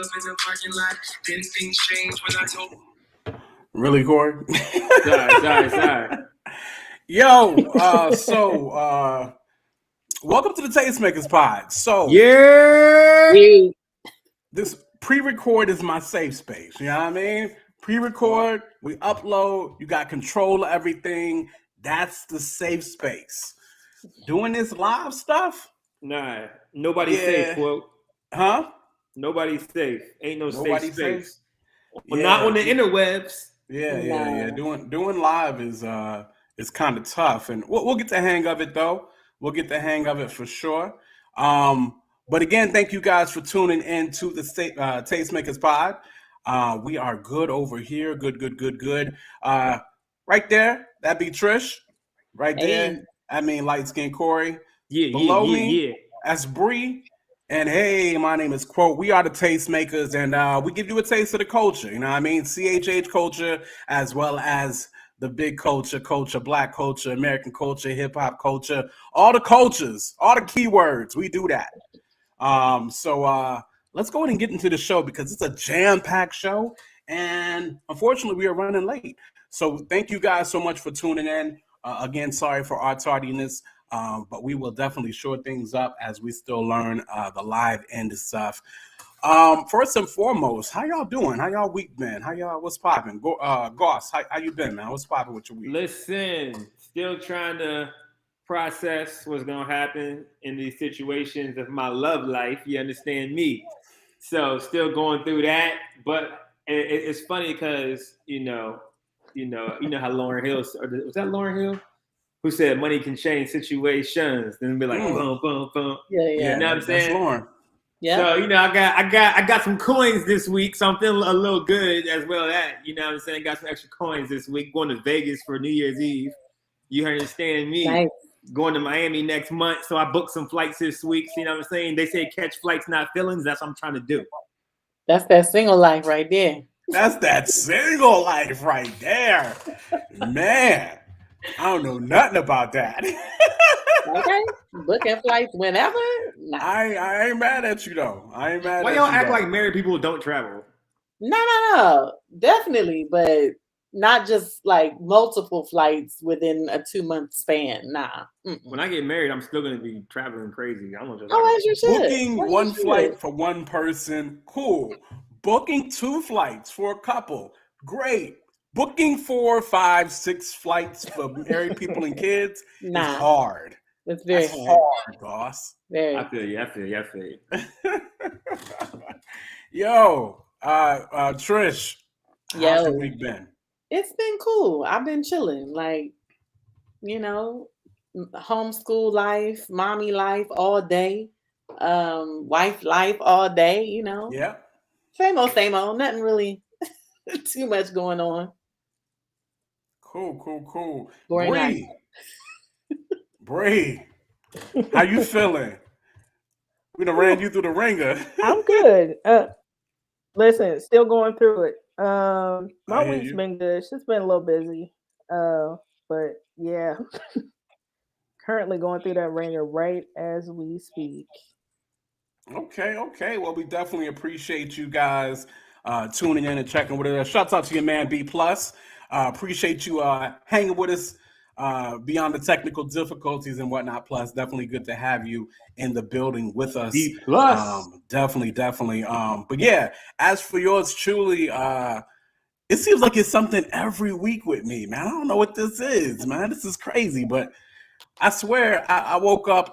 the parking lot. Then things change when I told. Really, Corey? Sorry. Yo, welcome to the Tastemakers pod. So, yeah. This pre-record is my safe space. You know what I mean? Pre-record, we upload, you got control of everything. That's the safe space. Doing this live stuff? Nah, nobody's safe, quote. Huh? Nobody's safe. Ain't no safe space. Yeah. Not on the interwebs. Yeah. Doing live is kind of tough, and we'll get the hang of it though. We'll get the hang of it for sure. But again, thank you guys for tuning in to the Tastemakers pod. We are good over here. Good. Right there, that'd be Trish. Right there, I mean light skin Corey. Below me, that's Bree. And hey, my name is Quote. We are the Tastemakers, and we give you a taste of the culture. You know what I mean? CHH culture, as well as the big culture, Black culture, American culture, hip hop culture, all the cultures, all the keywords. We do that. So let's go ahead and get into the show because it's a jam-packed show, and unfortunately, we are running late. So thank you guys so much for tuning in. Again, sorry for our tardiness. But we will definitely shore things up as we still learn the live end of stuff. First and foremost, how y'all doing? How y'all week been? What's popping? Goss, how you been, man? What's popping with your week? Listen, still trying to process what's going to happen in these situations of my love life. You understand me? So still going through that. But it's funny because, you know how Lauryn Hill, was that Lauryn Hill? Who said money can change situations? Then be like, boom, boom, boom. Yeah. You know what I'm saying? Lauren. Yeah. So I got some coins this week, so I'm feeling a little good as well. That you know what I'm saying? Got some extra coins this week. Going to Vegas for New Year's Eve. You understand me? Nice. Going to Miami next month, so I booked some flights this week. You know what I'm saying? They say catch flights, not feelings. That's what I'm trying to do. That's that single life right there. That's that single life right there, man. I don't know nothing about that. Okay, booking flights whenever. Nah. I ain't mad at you though. I ain't mad. Why y'all act like married people don't travel? No, definitely, but not just like multiple flights within a 2-month span. Nah. When I get married, I'm still gonna be traveling crazy. I'm gonna as you should. Booking one flight for one person, cool. Booking 2 flights for a couple, great. Booking 4, 5, 6 flights for married people and kids is hard. It's very hard, boss. Very. I feel you. Yo, Trish, how's your week been? It's been cool. I've been chilling, like, homeschool life, mommy life all day, wife life all day. Yeah. Same old. Nothing really too much going on. Cool. Bree, how you feeling? We done ran you through the ringer. I'm good. Listen, still going through it. My week's been good. It's just been a little busy. But yeah, currently going through that ringer right as we speak. Okay. Well, we definitely appreciate you guys tuning in and checking with us. Shouts out to your man B+. Appreciate you hanging with us beyond the technical difficulties and whatnot. Plus, definitely good to have you in the building with us. B+. Definitely. But yeah, as for yours truly, it seems like it's something every week with me, man. I don't know what this is, man. This is crazy, but I swear I woke up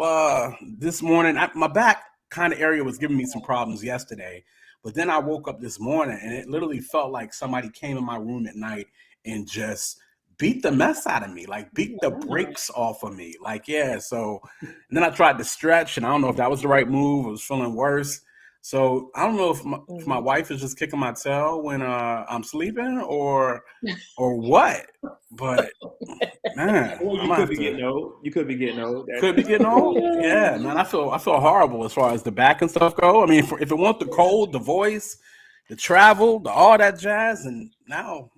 this morning. My back kind of area was giving me some problems yesterday, but then I woke up this morning and it literally felt like somebody came in my room at night and just beat the mess out of me, like beat the brakes off of me. So and then I tried to stretch and I don't know if that was the right move. I was feeling worse. So I don't know if my wife is just kicking my tail when I'm sleeping or what. But man, you could be getting old. Could be getting old. Yeah, man. I feel horrible as far as the back and stuff go. I mean, if it weren't the cold, the voice, the travel, all that jazz, and now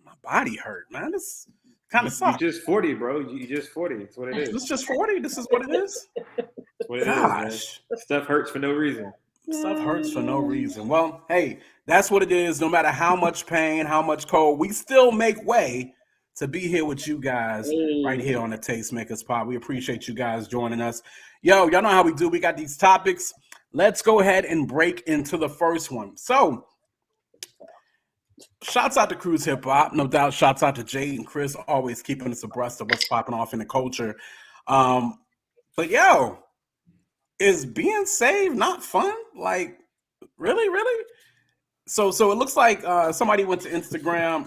my body hurt, man. This kind of sucks. You're just 40, bro. You're just 40. That's what it is. It's just 40. This is what it is. That's what it is, man. Stuff hurts for no reason. Stuff hurts for no reason. Well, hey, that's what it is. No matter how much pain, how much cold, we still make way to be here with you guys right here on the Tastemakers Pod. We appreciate you guys joining us. Yo, y'all know how we do. We got these topics. Let's go ahead and break into the first one. So, shouts out to Cruise Hip Hop. No doubt, shouts out to Jay and Chris, always keeping us abreast of what's popping off in the culture. But yo, is being saved not fun? Like, really? So it looks like somebody went to Instagram.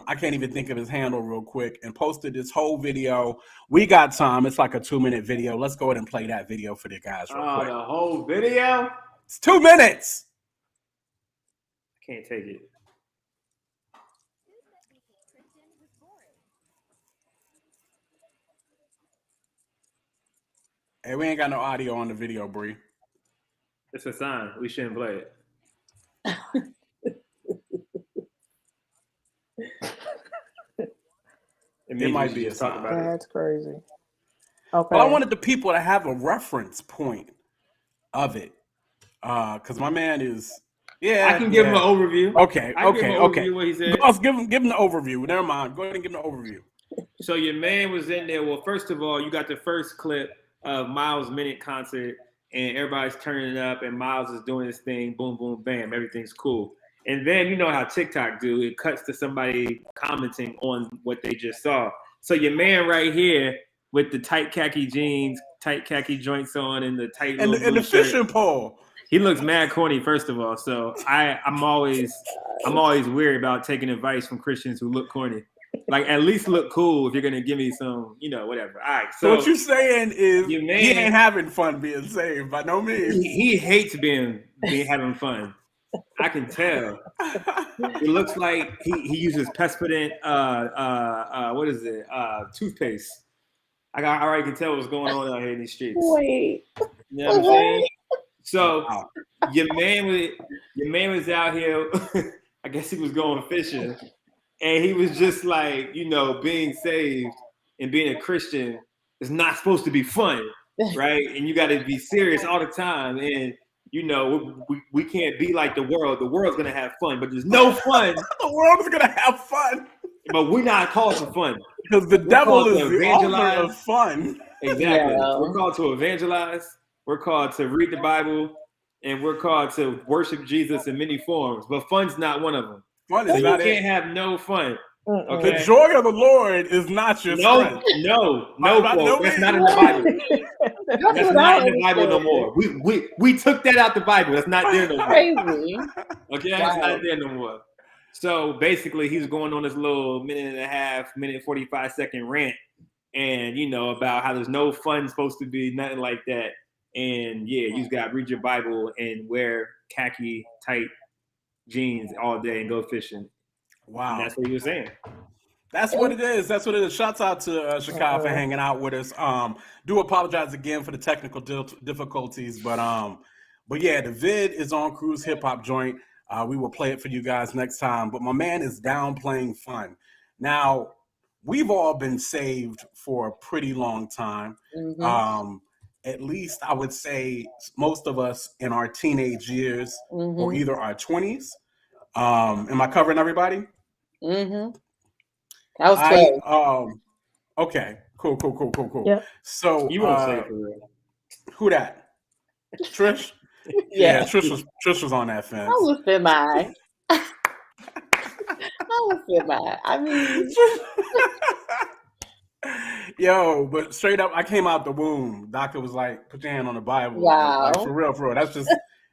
I can't even think of his handle real quick, and posted this whole video. We got time. It's like a 2-minute video. Let's go ahead and play that video for the guys real quick. The whole video? It's 2 minutes. I can't take it. Hey, we ain't got no audio on the video, Bree. It's a sign. We shouldn't play it. It might be a sign. That's crazy. Okay. Well, I wanted the people to have a reference point of it. Because my man is... Yeah, I can give him an overview. Okay. What he said. Give him the overview. Never mind. Go ahead and give him the overview. So your man was in there. Well, first of all, you got the first clip of Miles' Minute concert, and everybody's turning up, and Miles is doing his thing. Boom, boom, bam. Everything's cool. And then you know how TikTok do. It cuts to somebody commenting on what they just saw. So your man right here with the tight khaki jeans, tight khaki joints on, and the tight and the fishing pole. He looks mad corny, first of all. So I'm always weary about taking advice from Christians who look corny. Like, at least look cool if you're gonna give me some, whatever. All right. So what you're saying is he ain't having fun being saved by no means. He hates being having fun. I can tell. It looks like he uses Pespident. What is it? Toothpaste. I already can tell what's going on out here in these streets. Wait. You know what I'm saying? So your man was out here. I guess he was going fishing, and he was just like, being saved and being a Christian is not supposed to be fun, right? And you got to be serious all the time. And we can't be like the world. The world's gonna have fun, but there's no fun. The world is gonna have fun, but we're not called to fun because the devil is the author of fun. Exactly. Yeah. We're called to evangelize. We're called to read the Bible, and we're called to worship Jesus in many forms. But fun's not one of them. Fun is not it. You can't have no fun. Okay? The joy of the Lord is not your strength. No, that's not in the Bible. That's not in the Bible no more. We took that out the Bible. That's not there no more. Crazy. Okay, that's not there no more. So basically, he's going on this little minute 45-second rant, and about how there's no fun supposed to be, nothing like that. And yeah, you just got to read your Bible and wear khaki tight jeans all day and go fishing. Wow, and that's what he was saying. That's what it is. That's what it is. Shouts out to Chicago for hanging out with us. Do apologize again for the technical difficulties, but yeah, the vid is on Cruise Hip Hop Joint. We will play it for you guys next time. But my man is downplaying fun. Now, we've all been saved for a pretty long time. Mm-hmm. At least I would say most of us in our teenage years or either our 20s. Am I covering everybody? Mm-hmm. That was 12. Okay. Cool. Yeah. So you won't say it for real. Who that? Trish? Yeah, Trish was on that fence. I was semi. I mean, yo, but straight up, I came out the womb. Doctor was like, "Put your hand on the Bible." Wow, like, for real.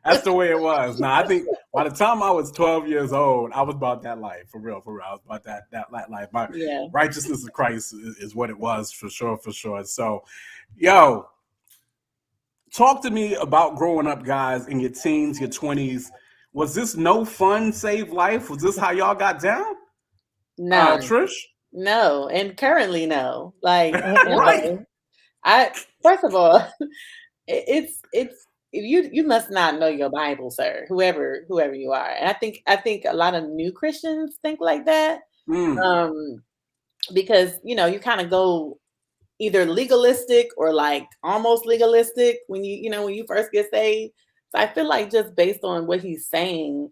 That's the way it was. Now, I think by the time I was 12 years old, I was about that life. For real. I was about that life. My righteousness of Christ is what it was, for sure. So, yo, talk to me about growing up, guys, in your teens, your 20s. Was this no fun, save life? Was this how y'all got down? No. Trish? No, and currently no. Like, first of all, it's you must not know your Bible, sir. Whoever you are, and I think a lot of new Christians think like that, because you kind of go either legalistic or like almost legalistic when you first get saved. So I feel like just based on what he's saying,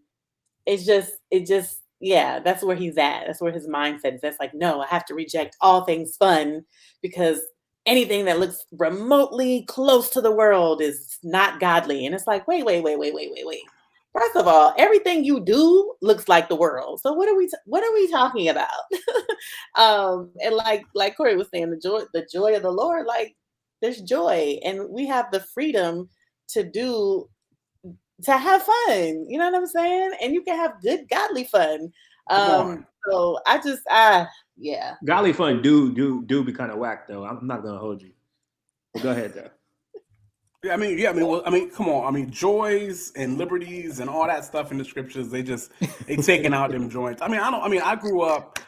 yeah, that's where he's at. That's where his mindset is. That's like, no, I have to reject all things fun because anything that looks remotely close to the world is not godly. And it's like, wait. First of all, everything you do looks like the world. So what are we talking about? And like Corey was saying, the joy of the Lord, like there's joy, and we have the freedom to have fun. You know what I'm saying? And you can have good godly fun. So yeah. Godly fun do be kind of whack though. I'm not gonna hold you. Go ahead though. Yeah, I mean, come on. I mean, joys and liberties and all that stuff in the scriptures, they taking out them joints. I grew up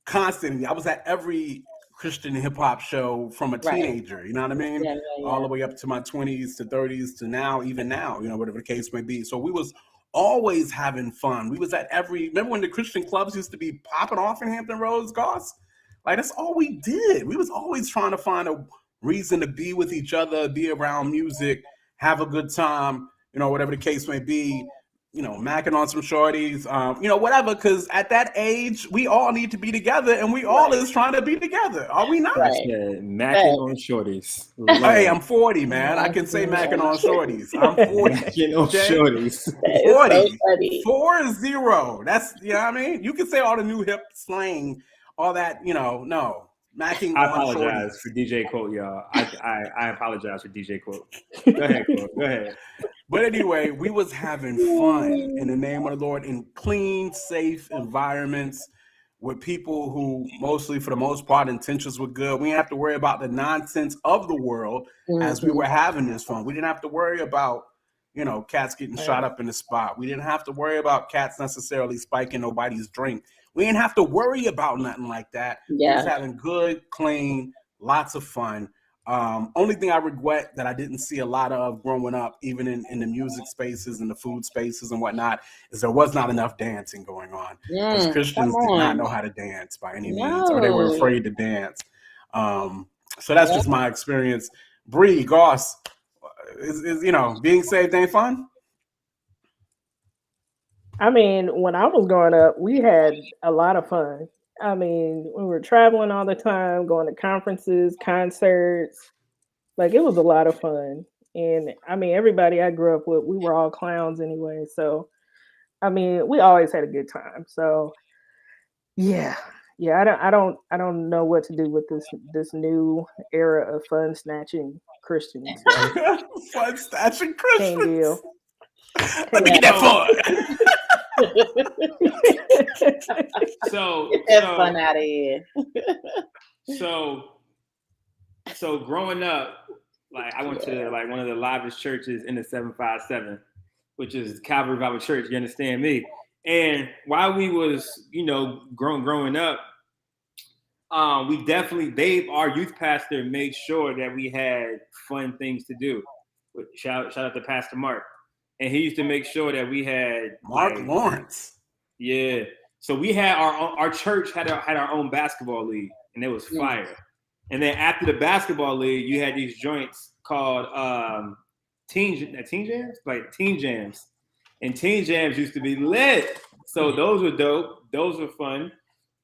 constantly. I was at every Christian hip hop show from a teenager, you know what I mean? Yeah. All the way up to my 20s to 30s to now, even now, you know, whatever the case may be. So we was always having fun. We was at remember when the Christian clubs used to be popping off in Hampton Roads, Goss? Like, that's all we did. We was always trying to find a reason to be with each other, be around music, have a good time, you know, whatever the case may be, you know, macking on some shorties, you know, whatever, because at that age, we all need to be together, and we all is trying to be together. Are we not? Yeah, macking on shorties. Hey, I'm 40, man. I can say macking on shorties. I'm 40. Macking on shorties. 40. 40. That's, you know what I mean? You can say all the new hip slang, all that, you know, no. Macking I apologize for DJ Quote, y'all. I apologize for DJ Quote. Go ahead, Quote. Go ahead. But anyway, we was having fun in the name of the Lord in clean, safe environments with people who mostly, for the most part, intentions were good. We didn't have to worry about the nonsense of the world as we were having this fun. We didn't have to worry about, you know, cats getting shot up in the spot. We didn't have to worry about cats necessarily spiking nobody's drink. We didn't have to worry about nothing like that. Yeah. We was having good, clean, lots of fun. Only thing I regret that I didn't see a lot of growing up, even in the music spaces and the food spaces and whatnot, is there was not enough dancing going on. Because Christians did not know how to dance by any means, or they were afraid to dance. So that's just my experience. Bree, Goss, is you know, being saved ain't fun? I mean, when I was growing up, we had a lot of fun. I mean, we were traveling all the time, going to conferences, concerts. Like, it was a lot of fun. And I mean, everybody I grew up with, we were all clowns anyway. So, I mean, we always had a good time. So, yeah. I don't know what to do with this new era of fun snatching Christians. Fun snatching Christians. Can't deal. Let me get that fun. So get that fun out of here. So growing up, like I went to like one of the livest churches in the 757, which is Calvary Bible Church. You understand me? And while we was, you know, growing up, we definitely our youth pastor made sure that we had fun things to do. Shout out to Pastor Mark. And he used to make sure that we had Mark Lawrence. Yeah. So we had our church had our own basketball league, and it was fire. And then after the basketball league, you had these joints called teen jams, like teen jams. And teen jams used to be lit. So those were dope. Those were fun.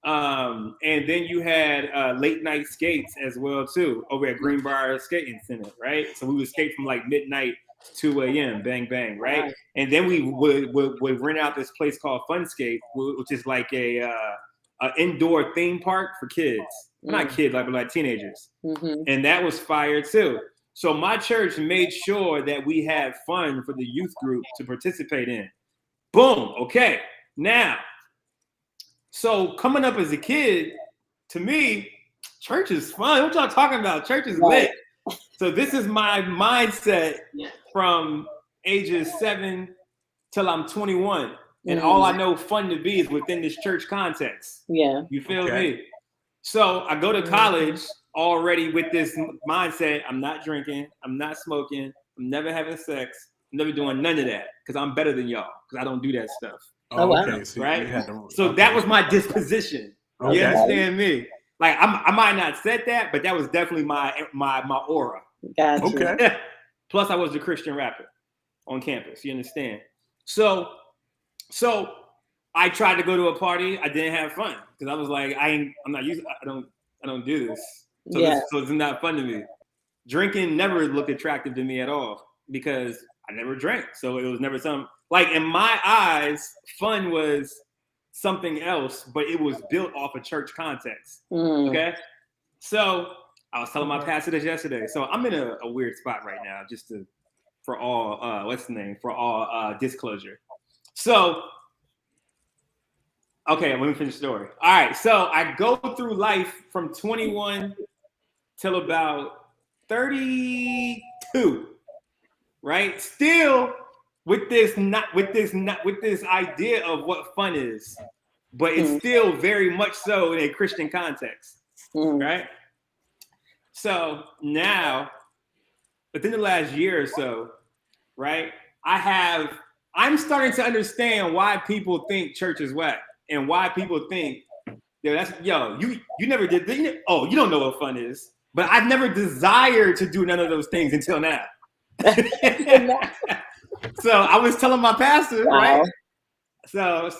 And then you had late night skates as well too over at Greenbrier Skating Center, right? So we would skate from like midnight 2 a.m. bang bang, right? And then we would rent out this place called Funscape, which is like a indoor theme park for kids. Not kids, like teenagers. And that was fire too. So my church made sure that we had fun for the youth group to participate in. Boom. Okay. Now, so coming up as a kid, to me, church is fun. What y'all talking about? Church is lit. So this is my mindset from ages 7 till I'm 21. And all I know fun to be is within this church context. Yeah. You feel me? So I go to college already with this mindset. I'm not drinking. I'm not smoking. I'm never having sex. I'm never doing none of that because I'm better than y'all because I don't do that stuff. Oh, okay. So right? So that was my disposition. You understand me? Like I might not said that, but that was definitely my aura. Gotcha. Okay. Plus, I was the Christian rapper. on campus. You understand? So I tried to go to a party. I didn't have fun because I was like, I don't do this. So it's not fun to me. Drinking never looked attractive to me at all because I never drank. So it was never something like in my eyes, fun was something else, but it was built off a church context. Okay. So I was telling my pastor this yesterday. So I'm in a weird spot right now, for all disclosure. So okay, let me finish the story. All right, so I go through life from 21 till about 32, right? Still with this idea of what fun is, but it's still very much so in a Christian context, right? So now, within the last year or so, right, I'm starting to understand why people think church is whack. And why people think, you never did, you don't know what fun is. But I've never desired to do none of those things until now. So I was telling my pastor, right? So I was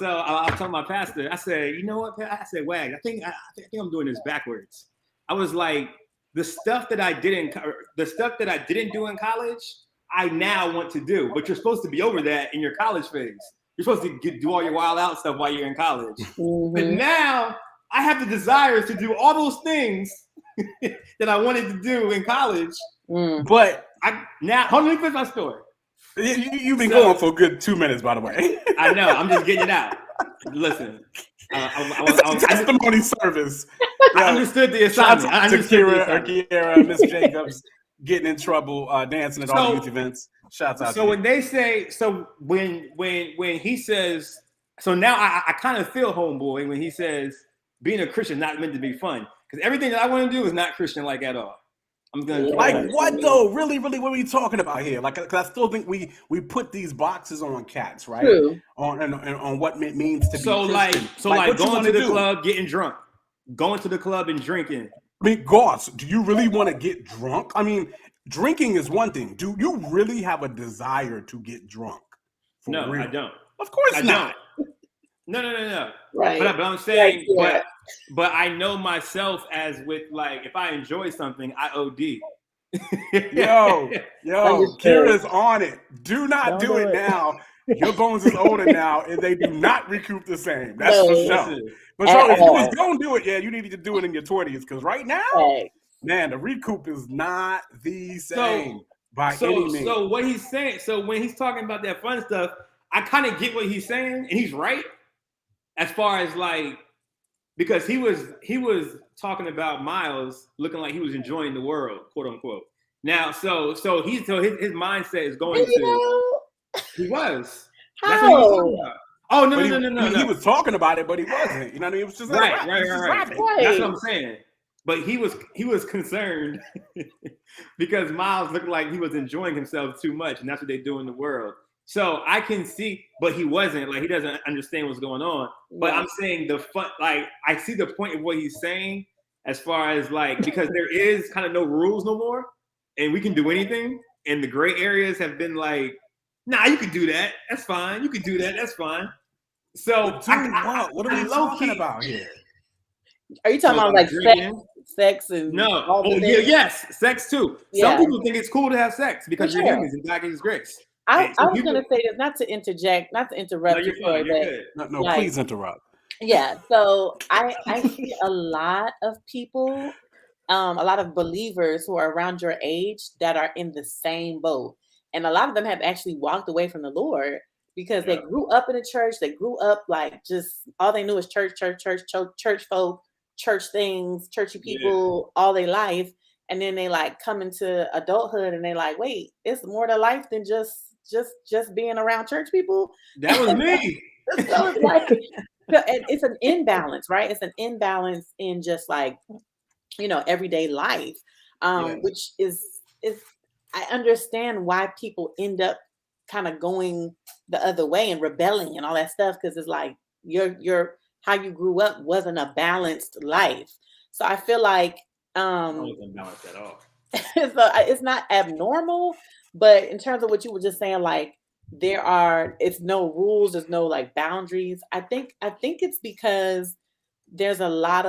telling my pastor, I said, you know what? I said, Wag, I think I'm doing this backwards. I was like, the stuff that I didn't do in college, I now want to do. But you're supposed to be over that in your college phase. You're supposed to do all your wild out stuff while you're in college. But now I have the desire to do all those things that I wanted to do in college. But hold on, let me finish my story. You've been going for a good 2 minutes, by the way. I know. I'm just getting it out. Listen. It's a testimony service. I understood the assignment. Shout out to Kira, Miss Jacobs, getting in trouble, dancing at all the youth events. Shouts out. So when they say, when he says, so now I kind of feel homeboy when he says being a Christian not meant to be fun because everything that I want to do is not Christian like at all. I'm gonna like what though? Really, what are we talking about here? Like, because I still think we put these boxes on cats, right? True. On what it means to be Christian. Like going to the club, getting drunk, going to the club and drinking. I mean, Goss, do you really want to get drunk? I mean, drinking is one thing. Do you really have a desire to get drunk? No, real? I don't. Of course I not. don't. No. Right. But I'm saying, but I know myself as with like, if I enjoy something, I OD. Yo, Kira's on it. Do not do it now. Your bones is older now, and they do not recoup the same. That's for sure. But so if you was gonna do it, you needed to do it in your 20s, because right now, man, the recoup is not the same by any means. So what he's saying, so when he's talking about that fun stuff, I kind of get what he's saying, and he's right. As far as like, because he was talking about Miles looking like he was enjoying the world, quote unquote. Now, so his mindset is going to. He was. How? That's what he was talking about. Oh no. He was talking about it, but he wasn't. You know what I mean? It was just right. That's what I'm saying. But he was concerned because Miles looked like he was enjoying himself too much, and that's what they do in the world. So I can see, but he wasn't, like, he doesn't understand what's going on. But I'm saying the fun, like, I see the point of what he's saying as far as like, because there is kind of no rules no more, and we can do anything. And the gray areas have been like, nah, you can do that. That's fine. You can do that. That's fine. So what are we talking about here? Are you talking about like sex and no? Yes, sex too. Yeah. Some people think it's cool to have sex because you're humans and God gives grace. I was going to say this, not to interrupt. No, you're fine. No, please interrupt. Yeah, so I see a lot of people, a lot of believers who are around your age that are in the same boat. And a lot of them have actually walked away from the Lord because they grew up in a church. They grew up like just all they knew was church folk, church things, churchy people all their life. And then they like come into adulthood and they like, wait, it's more to life than just being around church people. That was me. So it's like, it's an imbalance, right? It's an imbalance in just like, everyday life, which is I understand why people end up kind of going the other way and rebelling and all that stuff, because it's like your how you grew up wasn't a balanced life. So I feel like I wasn't balanced at all. So it's not abnormal, But in terms of what you were just saying, like it's no rules, there's no like boundaries. I think it's because there's a lack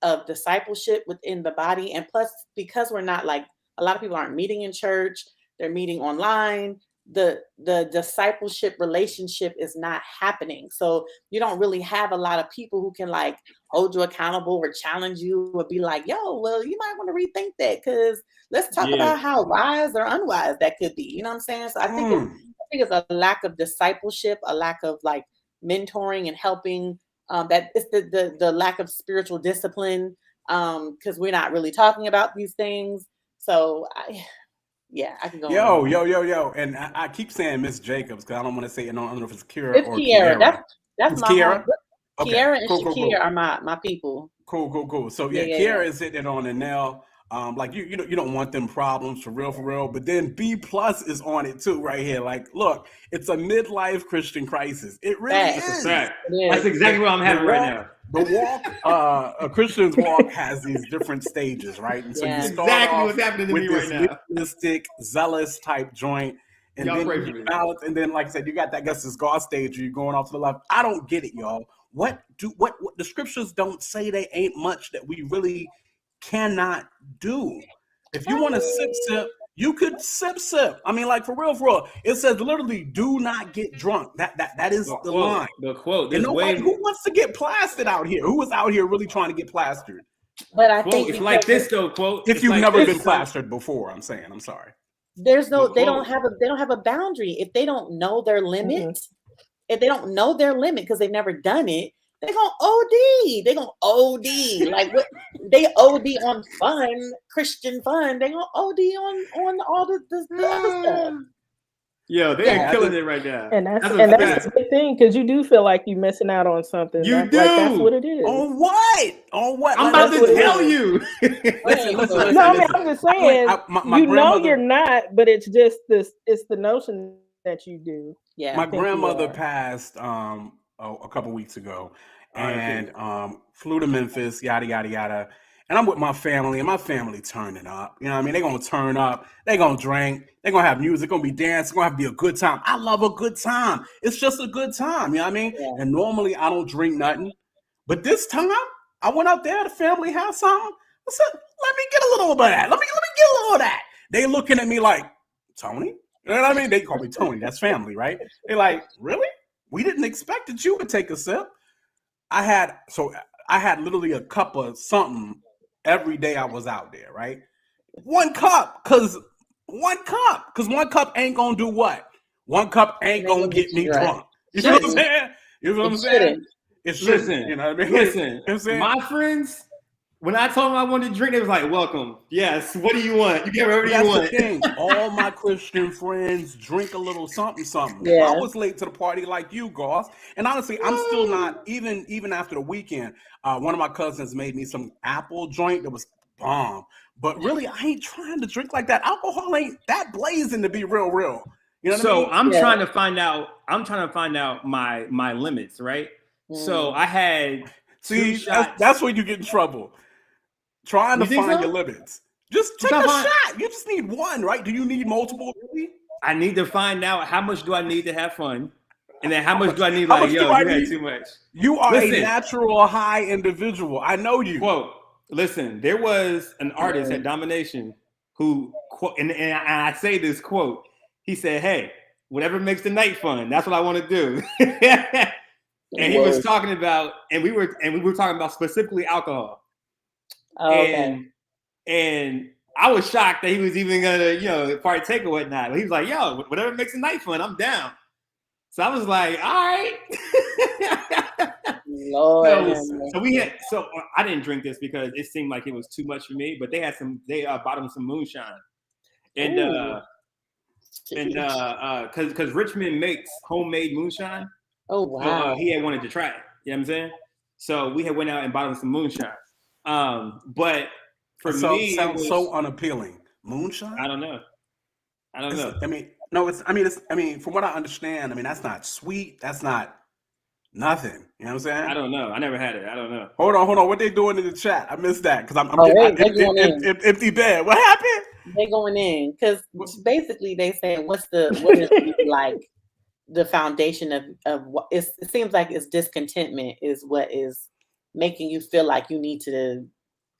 of discipleship within the body, and plus because we're not like, a lot of people aren't meeting in church, they're meeting online. The discipleship relationship is not happening. So you don't really have a lot of people who can like hold you accountable or challenge you or be like, yo, well, you might want to rethink that, because let's talk about how wise or unwise that could be. You know what I'm saying? So I think it's a lack of discipleship, a lack of like mentoring and helping. That it's the lack of spiritual discipline, because we're not really talking about these things. So I can go. Yo. And I keep saying Miss Jacobs because I don't want to say it. I don't know if it's Kira it's or Kiara. Kiara. That's my Kiara. Okay. Kiara and Shakira are my people. Cool. So Kiara is hitting it on the nail. Like you don't want them problems for real. But then B+ is on it too, right here. Like, look, it's a midlife Christian crisis. It really is. That's exactly what I'm having right now. The walk, a Christian's walk has these different stages, right? And so you start exactly off what's happening to with me this right now. mystic, zealous type joint, and y'all then you balance, and then, like I said, you got that this God stage where you're going off to the left. I don't get it, y'all. What the scriptures don't say? They ain't much that we really cannot do. If you want to sip, you could sip. I mean, like for real. It says literally, do not get drunk. That is the line. The quote. And nobody who wants to get plastered out here. Who is out here really trying to get plastered? But I think it's like this though. Quote. If you've never been plastered before, I'm saying. I'm sorry. There's no. They don't have a boundary. If they don't know their limit, if they don't know their limit because they've never done it, they're gonna OD. They're gonna OD. Like what they OD on fun, Christian fun. They're gonna OD on all the other stuff. Yo, they're killing it right now. And that's a big thing, because you do feel like you're missing out on something. You do. Like, that's what it is. On what? I'm about to tell you. Listen. No, I mean, I'm just saying, you know you're not, but it's just this. It's the notion that you do. Yeah. My grandmother passed a couple weeks ago, and flew to Memphis, yada yada yada. And I'm with my family, and my family turning up. You know what I mean? They're gonna turn up. They're gonna drink. They're gonna have music. Gonna be dancing. Gonna have to be a good time. I love a good time. It's just a good time. You know what I mean? Yeah. And normally I don't drink nothing, but this time I went up there. The family had something. I said, "Let me get a little bit of that. Let me get a little of that." They looking at me like, "Tony?" You know what I mean? They call me Tony. That's family, right? They're like, "Really? We didn't expect that you would take a sip." I had literally a cup of something every day I was out there, right? One cup, because one cup ain't gonna do what? One cup ain't gonna get me drunk. You know what I'm saying? You know what I'm saying? Listen, you know what I mean? Listen, my friends, when I told them I wanted to drink, they was like, "Welcome. Yes. What do you want? You get whatever you want." The thing. All my Christian friends drink a little something. Yeah. I was late to the party like you, Goss. And honestly, I'm still not, even after the weekend. One of my cousins made me some apple joint that was bomb. But really, I ain't trying to drink like that. Alcohol ain't that blazing to be real. You know what I mean? I'm trying to find out my limits, right? So I had that's where you get in trouble. Trying to find your limits. Just take a shot. You just need one, right? Do you need multiple? Really? I need to find out how much do I need to have fun, and then how much do I need? Like, yo, you had too much. You are a natural high individual. I know you. Quote. Listen, there was an artist at Domination who, and I say this quote. He said, "Hey, whatever makes the night fun, that's what I want to do." And he was talking about, and we were talking about specifically alcohol. Oh, okay. And I was shocked that he was even gonna, partake or whatnot. But he was like, "Yo, whatever makes the night fun, I'm down." So I was like, "All right." Lord. So I didn't drink this because it seemed like it was too much for me. But they bought him some moonshine, and because Richmond makes homemade moonshine. Oh wow! So, he had wanted to try it. You know what I'm saying? So we had went out and bought him some moonshine. But for me, sounds so unappealing. Moonshine? I don't know. I mean, from what I understand, I mean, that's not sweet. That's not Nothing. You know what I'm saying? I don't know. I never had it. I don't know. Hold on. What they doing in the chat? I missed that because I'm empty bed. What happened? They going in because basically they saying what is like the foundation of what it seems like it's discontentment is what is making you feel like you need to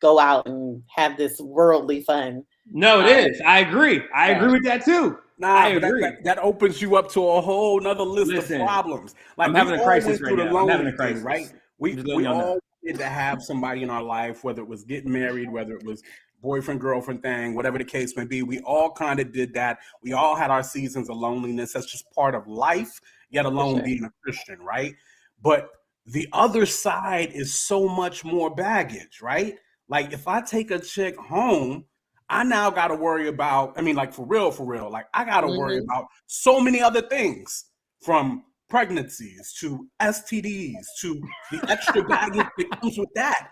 go out and have this worldly fun. No, it is. I agree. I agree with that too. Nah, but that opens you up to a whole nother list of problems. Like I'm having a crisis right now. I'm having a crisis, right? We all wanted to have somebody in our life, whether it was getting married, whether it was boyfriend, girlfriend thing, whatever the case may be. We all kind of did that. We all had our seasons of loneliness. That's just part of life, yet alone being a Christian, right? But the other side is so much more baggage, right? Like if I take a chick home, I now got to worry about, I mean, like for real, like I got to worry about so many other things, from pregnancies to STDs to the extra baggage that comes with that.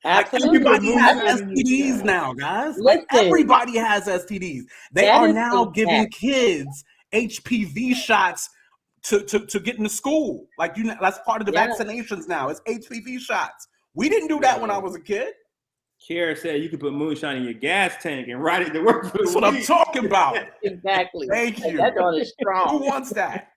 Absolutely. Like everybody has STDs now, guys. Listen, like everybody has STDs. They are now giving kids HPV shots to get into school. Like that's part of the vaccinations now. It's HPV shots. We didn't do that when I was a kid. Kiara said you could put moonshine in your gas tank and ride it to work. That's what I'm talking about. Exactly. Thank you. That dog is strong. Who wants that?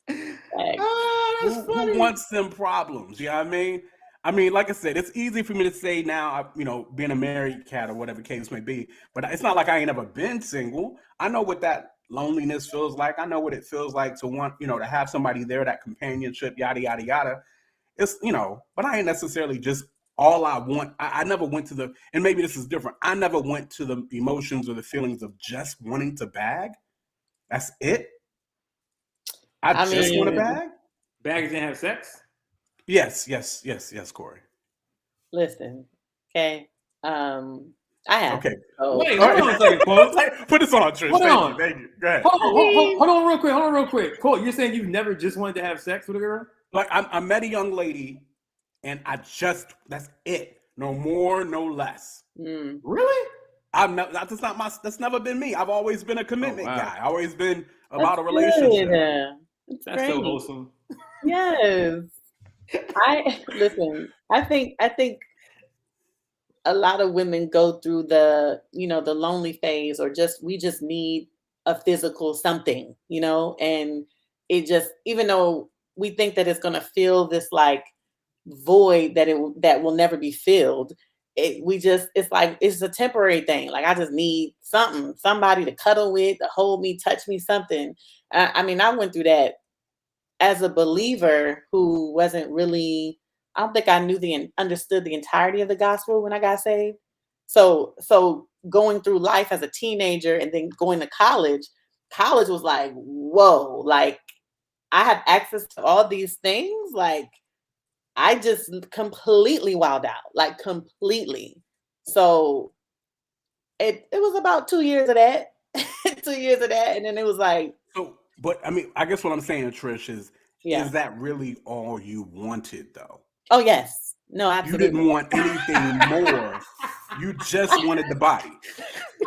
Who wants them problems? You know what I mean? I mean, like I said, it's easy for me to say now, being a married cat or whatever case may be, but it's not like I ain't ever been single. I know what that loneliness feels like. I know what it feels like to want, to have somebody there, that companionship, yada, yada, yada. It's, but I ain't necessarily just all I want. I never went to and maybe this is different. I never went to the emotions or the feelings of just wanting to bag. That's it. I just want to bag. Bags and have sex? Yes, Corey. Listen, okay. I have. Okay. Wait, hold on a second, Cole. Put this on, Trish. Thank you. Go ahead. Hold on real quick. Cole, you're saying you've never just wanted to have sex with a girl? Like I met a young lady, and that's it. No more, no less. Really? That's never been me. I've always been a commitment guy. I've always been about a relationship. That's so wholesome. Yes. I think a lot of women go through the lonely phase, or we just need a physical something, and it just, even though we think that it's going to fill this like void that will never be filled, it's like it's a temporary thing. Like I just need somebody to cuddle with, to hold me, touch me, something. I mean, I went through that as a believer who wasn't really, I don't think I understood the entirety of the gospel when I got saved. So going through life as a teenager and then going to college was like, whoa, like I have access to all these things. Like I just completely wilded out, like completely. So it was about 2 years of that, 2 years of that. And then it was like, but I mean, I guess what I'm saying, Trish, is that really all you wanted, though? Oh, yes. No, absolutely. You didn't want anything more. You just wanted the body.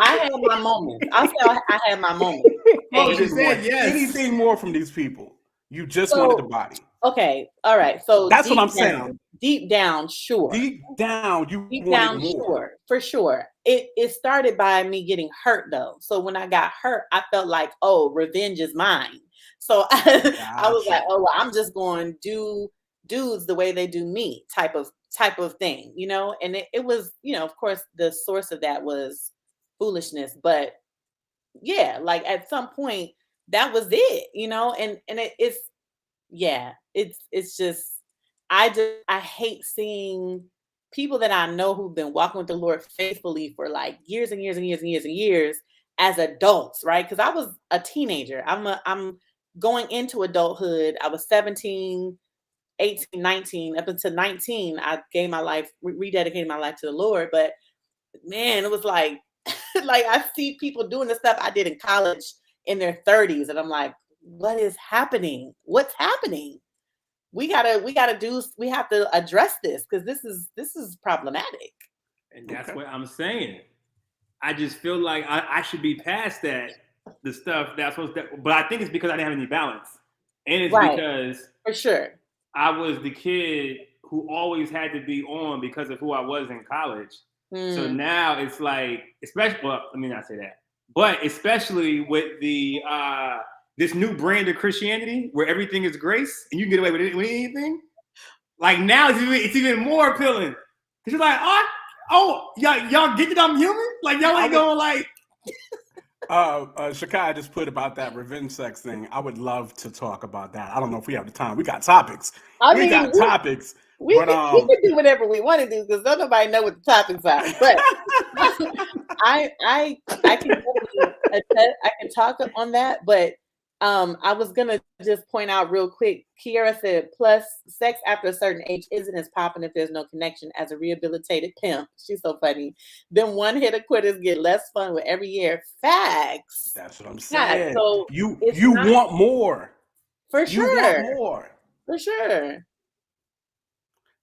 I had my moments. I'll say I had my moments. Oh, you said yes. Anything more from these people? You just wanted the body. Okay. All right. So that's what I'm saying. Deep down, sure. Deep down, more. For sure. It started by me getting hurt, though. So when I got hurt, I felt like, oh, revenge is mine. So I was like, oh, well, I'm just going to do dudes the way they do me, type of thing, And it was, of course, the source of that was foolishness, but yeah, like at some point that was it, and it's just, I hate seeing people that I know who've been walking with the Lord faithfully for like years and years and years and years and years as adults, right? Because I was a teenager. I'm going into adulthood. I was 17, 18, 19. Up until 19, I gave my life, rededicated my life to the Lord. But man, it was like, like I see people doing the stuff I did in college in their 30s, and I'm like, what is happening? What's happening? We have to address this, because this is problematic. And that's what I'm saying. I just feel like I should be past that, the stuff that's supposed to, but I think it's because I didn't have any balance. And it's because for sure I was the kid who always had to be on because of who I was in college. So now it's like, especially, well, let me not say that, but especially with the this new brand of Christianity where everything is grace and you can get away with anything. Like now it's even more appealing. Cause you're like, y'all get that I'm human? Like y'all ain't going like. Shakai just put about that revenge sex thing. I would love to talk about that. I don't know if we have the time. We got topics. We can do whatever we want to do because don't nobody know what the topics are. But I can talk on that. But I was gonna just point out real quick. Kiara said, "Plus, sex after a certain age isn't as popping if there's no connection. As a rehabilitated pimp, she's so funny. Then one hit quitters get less fun with every year. Facts. That's what I'm saying. So you want more for sure. You want more for sure.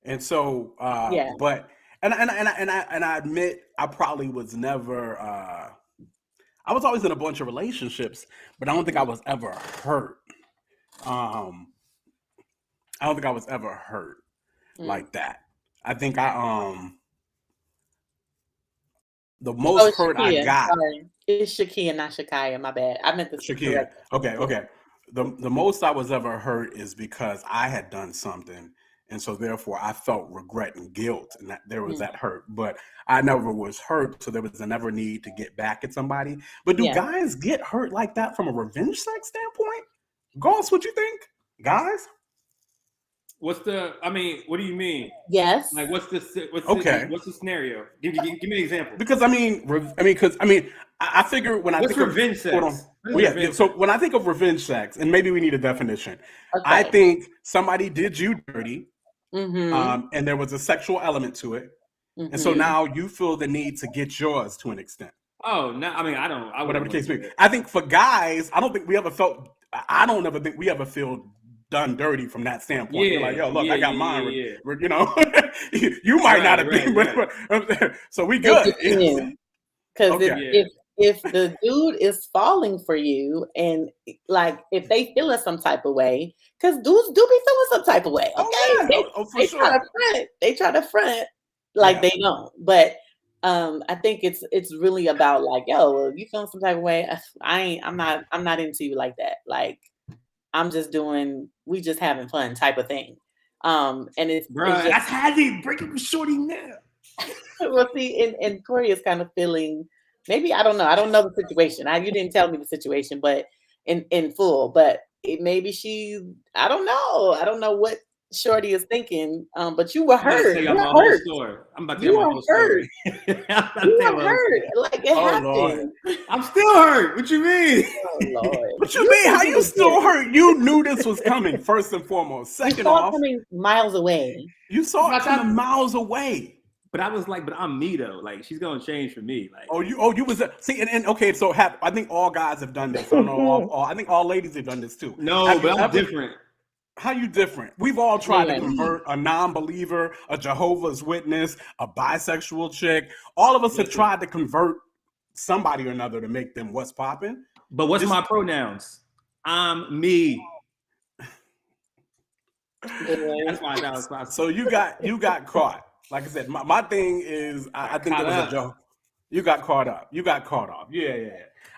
And so, but I admit I probably was never. I was always in a bunch of relationships, but I don't think I was ever hurt. I don't think I was ever hurt like that. I think the most hurt Shakia, I got. Sorry. It's Shakia, not Shakaya. My bad. I meant to Shakia. Okay. The most I was ever hurt is because I had done something, and so therefore I felt regret and guilt, and that there was that hurt. But I never was hurt, so there was never need to get back at somebody. But do guys get hurt like that from a revenge sex standpoint? Goss, what you think, guys? What do you mean? Yes. Like, what's the scenario? Give me an example. Because I figure when I think of revenge sex. So when I think of revenge sex, and maybe we need a definition, I think somebody did you dirty, and there was a sexual element to it, and so now you feel the need to get yours to an extent. Oh no, I don't. Whatever the case may be. I think for guys, I don't think we ever felt. I don't ever think we ever feel done dirty from that standpoint. You're like, yo, look, I got mine. You know, you might not have been, but so we good. Because if the dude is falling for you, and like if they feeling some type of way, because dudes do be feeling some type of way. Okay, they try to front like they don't, but. I think it's really about like, yo, you feeling some type of way? I'm not into you like that. Like, we just having fun type of thing. And it's that's how they break up with shorty now. Well, see, and Corey is kind of feeling, maybe, I don't know the situation. You didn't tell me the situation, but in full, but maybe I don't know what Shorty is thinking, but you were hurt. I'm about to tell my whole story. You were hurt. Like it happened. Lord. I'm still hurt. What you mean? Oh Lord. What you mean? How you still hurt? You knew this was coming, first and foremost. Second off, coming miles away. You saw it coming miles away. But I was like, but I'm me though. Like she's gonna change for me. Like you was see and okay. So I think all guys have done this. I don't know. I think all ladies have done this too. No, but I'm different. How you different? We've all tried to convert a non-believer, a Jehovah's Witness, a bisexual chick. All of us have tried to convert somebody or another to make them what's popping. But what's my pronouns? I'm me. That's why that was possible. So you got caught. Like I said, my thing is I think there was a joke. You got caught up. You got caught off. Yeah.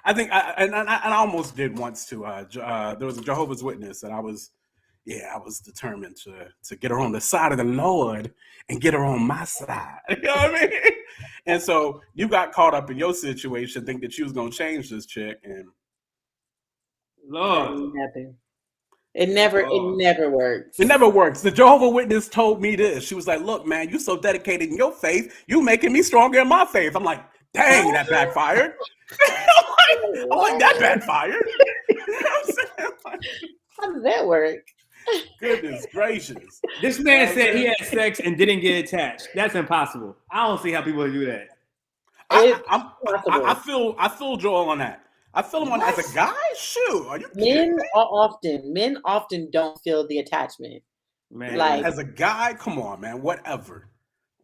I think I almost did once too. There was a Jehovah's Witness that I was determined to get her on the side of the Lord and get her on my side. You know what I mean? And so you got caught up in your situation, think that you was gonna change this chick, and Lord, it never works. It never works. The Jehovah's Witness told me this. She was like, "Look, man, you so dedicated in your faith, you making me stronger in my faith." I'm like, "Dang, that backfired." I'm like, that backfired. You know what I'm saying? How does that work? Goodness gracious. This man said he had sex and didn't get attached. That's impossible. I don't see how people do that. I feel Joel on that. I feel him on as a guy. Shoot, are you men often don't feel the attachment. Man, like as a guy, come on, man. Whatever.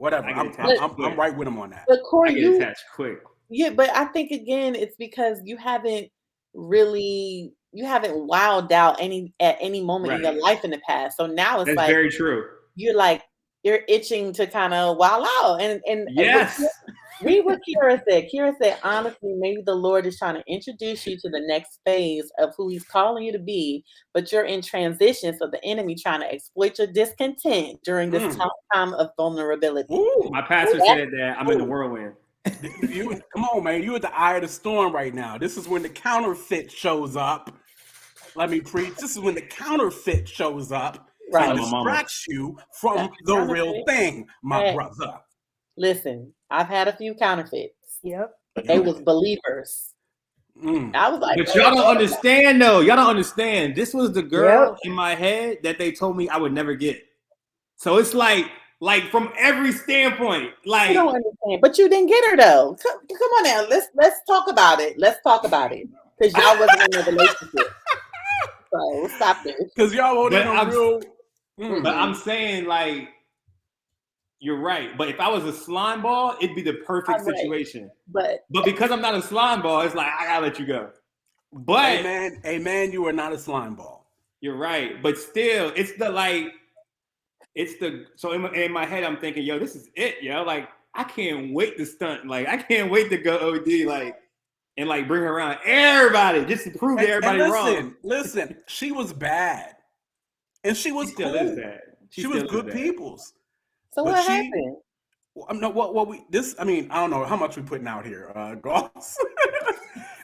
I'm right with him on that. But Corey, I get attached quick. Yeah, but I think again, it's because you haven't really, you haven't wowed out at any moment in your life in the past. So now it's That's like very true. You're itching to kind of wow out. And yes. Read what Kira said. Kira said, honestly, maybe the Lord is trying to introduce you to the next phase of who he's calling you to be, but you're in transition. So the enemy trying to exploit your discontent during this tough time of vulnerability. Ooh, my pastor said that I'm in the whirlwind. Come on, man. You at the eye of the storm right now. This is when the counterfeit shows up. Let me preach. This is when the counterfeit shows up and distracts you from the real thing, my brother. Listen, I've had a few counterfeits. Yep. They was believers. I was like, but y'all don't understand though. Y'all don't understand. This was the girl in my head that they told me I would never get. So it's like from every standpoint, like I don't understand. But you didn't get her though. Come on now. Let's talk about it. Let's talk about it. Because y'all wasn't in a relationship. So stop this. Because y'all won't real. But I'm saying like. You're right, but if I was a slime ball, it'd be the perfect situation. But because I'm not a slime ball, it's like I gotta let you go. But amen, you are not a slime ball. You're right, but still, so in my head, I'm thinking, yo, this is it, yo. Like I can't wait to stunt, like I can't wait to go OD, like and like bring her around everybody just to prove to everybody wrong. Listen, she was bad, and she was still is bad. She was good people's. So what happened? I don't know how much we're putting out here, Goss.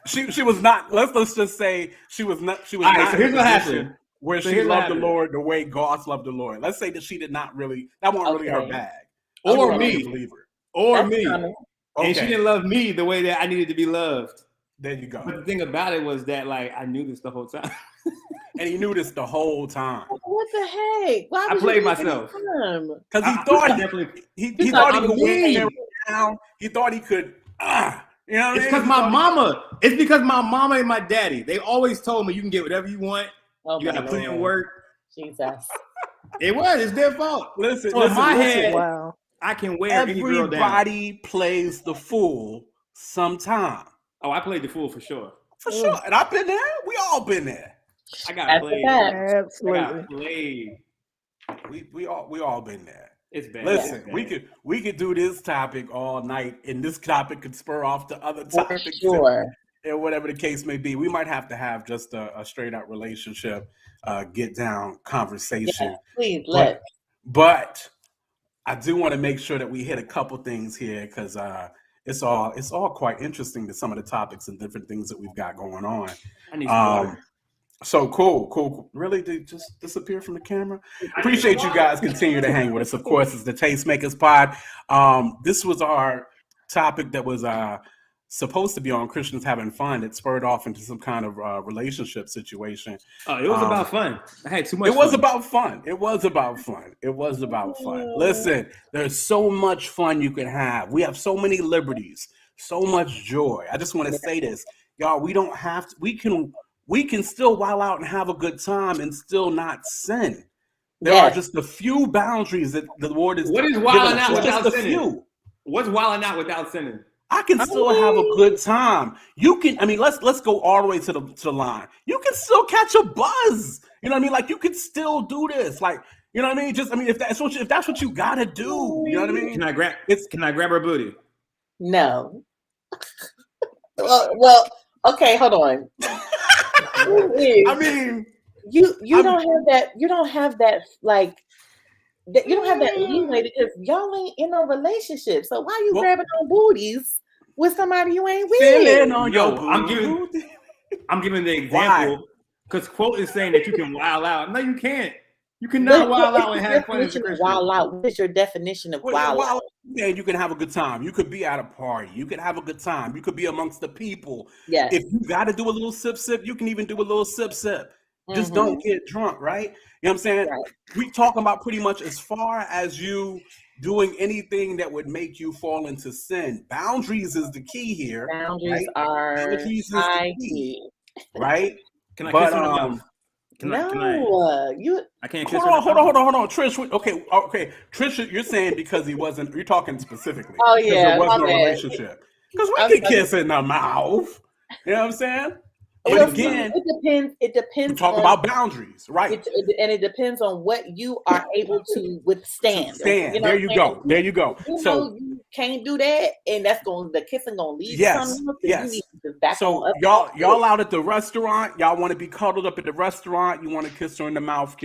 she was not. Let's just say she was not. She was not. So here's what happened. Where she loved the Lord the way Goss loved the Lord. Let's say that she did not really. That wasn't really her bag. Or me. Or me. Okay. And she didn't love me the way that I needed to be loved. There you go. But the thing about it was that like I knew this the whole time. And he knew this the whole time. What the heck? Why I played myself. Because he thought he thought he could win down. He thought he could. You know what it's because my mama. It's because my mama and my daddy. They always told me you can get whatever you want. You gotta put in work. Jesus. It's their fault. Listen, so in my head, wow. I can wear any girl down. Everybody plays the fool sometime. Oh, I played the fool for sure. For sure. And I've been there. We all been there. I got played. Absolutely. I got played. We all been there. It's bad. Listen, we could do this topic all night, and this topic could spur off to other topics. And whatever the case may be. We might have to have just a straight out relationship, get down conversation. Yeah, please, let's. But I do want to make sure that we hit a couple things here because it's all quite interesting to some of the topics and different things that we've got going on. I need some water. So cool. Really, they just disappear from the camera? Appreciate you guys continue to hang with us. Of course, it's the Tastemakers pod. This was our topic that was supposed to be on Christians having fun. It spurred off into some kind of relationship situation. Oh, it was about fun. I had too much fun. It was about fun. Listen, there's so much fun you can have. We have so many liberties, so much joy. I just want to say this. Y'all, we don't have to, we can still wild out and have a good time and still not sin. There are just a few boundaries that the Lord is. What is wilding out without sinning? What's wilding out without sinning? I can still have a good time. You can. I mean, let's go all the way to the line. You can still catch a buzz. You know what I mean? Like you can still do this. Like you know what I mean? Just if that's what you gotta do. You know what I mean? Can I grab her booty? No. well, okay, hold on. I mean, you don't have that. You don't have that like. You don't have that leeway because y'all ain't in a relationship. So why you grabbing on booties with somebody you ain't with? I'm giving the example because quote is saying that you can wild out. No, you can't. You cannot wild out and have fun. Wild out. What is your definition of wild out? Man, you can have a good time. You could be at a party. You could have a good time. You could be amongst the people. Yes. If you got to do a little sip, you can even do a little sip. Just don't get drunk, right? You know what I'm saying? Right. We talking about pretty much as far as you doing anything that would make you fall into sin. Boundaries is the key here. Boundaries are key. Right? Can I kiss on I can't kiss Hold on. Trish, okay. Trish, you're saying because you're talking specifically. Oh, yeah. There wasn't a relationship. Because we can kiss in the mouth. You know what I'm saying? But again, it depends. We talk about boundaries, right? And it depends on what you are able to withstand. You know there you go. There you go. So you can't do that, and the kissing gonna lead to something else. Yes. You need to back so on up. y'all out at the restaurant, y'all want to be cuddled up at the restaurant. You want to kiss her in the mouth.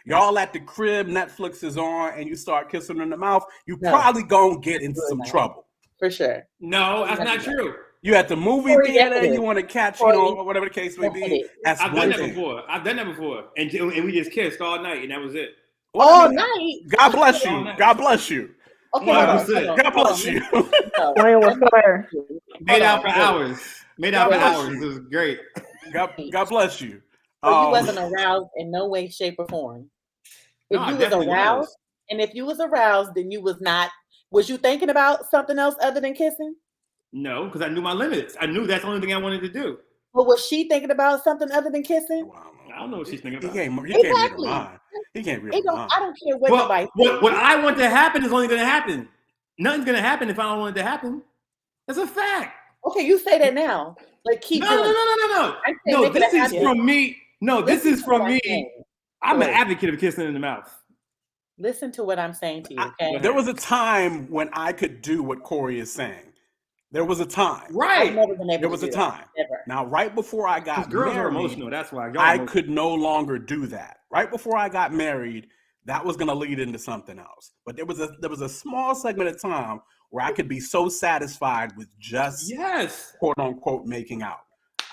Y'all at the crib, Netflix is on, and you start kissing her in the mouth. You probably gonna get into some trouble. For sure. No, that's not true. You at the movie theater, you want to catch, whatever the case may be. I've done that before. And we just kissed all night, and that was it. All night? God bless you. God bless you. Okay, God bless you. Made out for hours. It was great. God bless you. So you wasn't aroused in no way, shape, or form. If you was aroused, and if you was aroused, then you was not. Was you thinking about something else other than kissing? No, because I knew my limits. I knew that's the only thing I wanted to do. But was she thinking about something other than kissing? I don't know what she's thinking about. He can't read her mind. He can't read her mind. I don't care what nobody says. What I want to happen is only going to happen. Nothing's going to happen if I don't want it to happen. That's a fact. Okay, you say that now. Like keep No. No, this is from me. No, this is from me. I'm an advocate of kissing in the mouth. Listen to what I'm saying to you, okay? There was a time when I could do what Corey is saying. There was a time. Right. There was a time. Now, right before I got girls married, are emotional. That's why I could no longer do that. Right before I got married, that was going to lead into something else. But there was a small segment of time where I could be so satisfied with just quote unquote making out.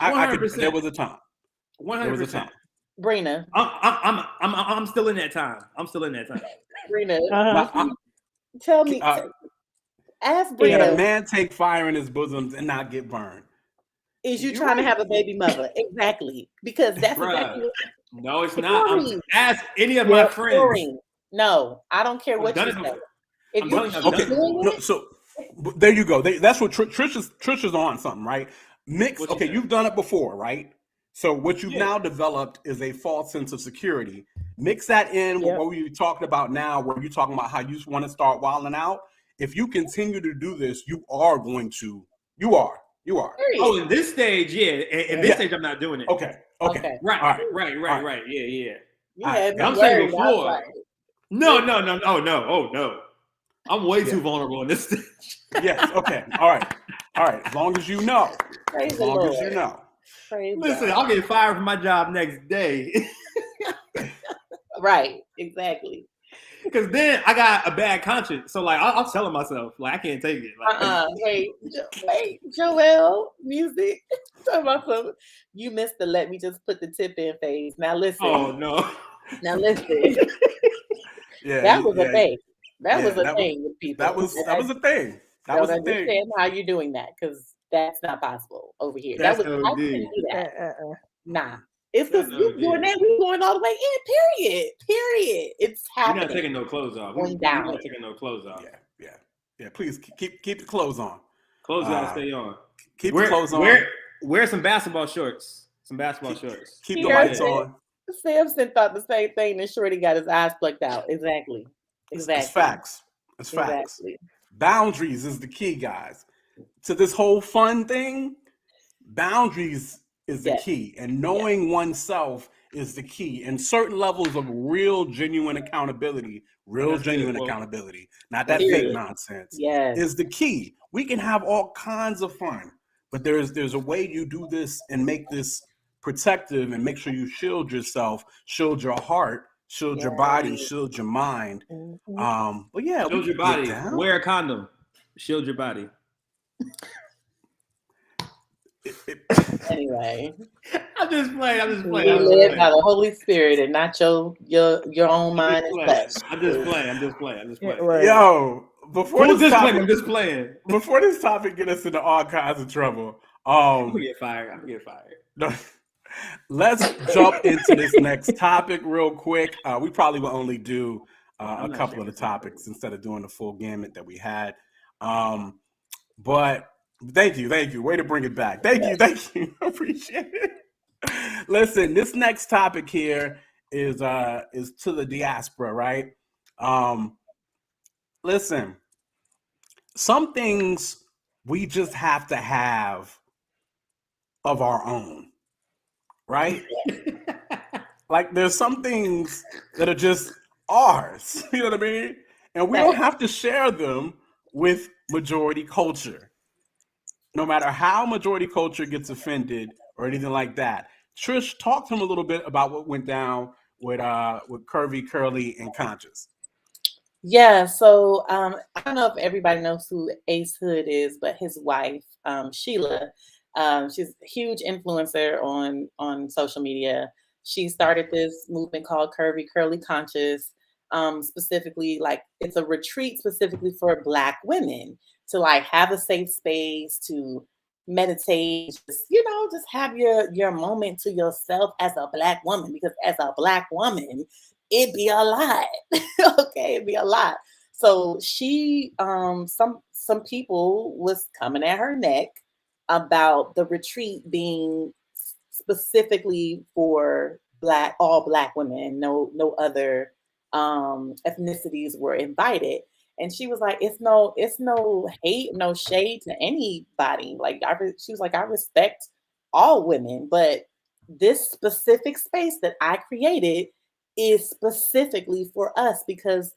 I could. There was a time. 100%. Brina, I'm still in that time. Brina, tell me. Ask Brina. Can a man take fire in his bosom and not get burned? Is you trying to have a baby mother? Exactly, because that's exactly. No, it's not. Ask any of my friends. No, I don't care what you say. If you so there you go. That's what Trisha's on something, right? Okay, you've done it before, right? So what you've now developed is a false sense of security. Mix that in with what we're talking about now, where you're talking about how you want to start wilding out. If you continue to do this, you are going to. You are. Oh, in this stage, In this stage, I'm not doing it. Okay. Right. Yeah. I'm saying before. No. Oh no. I'm way too vulnerable in this stage. Yes. Okay. All right. As long as you know. Listen, I'll get fired from my job next day. Right. Exactly. Because then I got a bad conscience. So, like, I'm telling myself, like, I can't take it. Like, wait, Joel, music. Talk about something. You missed the let me just put the tip in phase. Now, listen. Oh, no. Now, listen. That was a thing. That was a thing with people. That was a thing. That was a thing. Understand how you're doing that, because that's not possible over here. That's I couldn't do that. Nah. It's because you're doing that. We're going all the way in. Period. It's happening. You're not taking no clothes off. We're not taking no clothes off. Yeah. Please keep the clothes on. Clothes gotta stay on. Keep the clothes on. Wear some basketball shorts. Keep the lights on. Samson thought the same thing, and Shorty got his eyes plucked out. Exactly. It's facts. Exactly. Boundaries is the key, guys. To this whole fun thing, boundaries is the key, and knowing oneself is the key, and certain levels of real genuine accountability, not that fake nonsense, is the key. We can have all kinds of fun, but there's a way you do this and make this protective and make sure you shield yourself, shield your heart, shield your body, shield your mind. But shield your body. Wear a condom. Shield your body. Anyway, I'm just playing. You live by the Holy Spirit and not your own mind and flesh. I'm just playing. Yo, before this topic, I'm just playing. Before this topic get us into all kinds of trouble, I'm gonna get fired. No, let's jump into this next topic real quick. We probably will only do a couple of the topics instead of doing the full gamut that we had. But thank you. Way to bring it back. Thank you. Appreciate it. Listen, this next topic here is to the diaspora, right? Listen, some things we just have to have of our own, right? Like there's some things that are just ours, you know what I mean? And we don't have to share them with majority culture, no matter how majority culture gets offended or anything like that. Trish, talk to him a little bit about what went down with Curvy, Curly, and Conscious. Yeah, so I don't know if everybody knows who Ace Hood is, but his wife, Sheila, she's a huge influencer on social media. She started this movement called Curvy, Curly, Conscious. Specifically, like it's a retreat specifically for Black women to like have a safe space to meditate, just have your moment to yourself as a Black woman, because as a Black woman, it'd be a lot. Okay, it'd be a lot. So she some people was coming at her neck about the retreat being specifically for all Black women. No other ethnicities were invited. And she was like, it's no hate, no shade to anybody. Like she was like, I respect all women, but this specific space that I created is specifically for us, because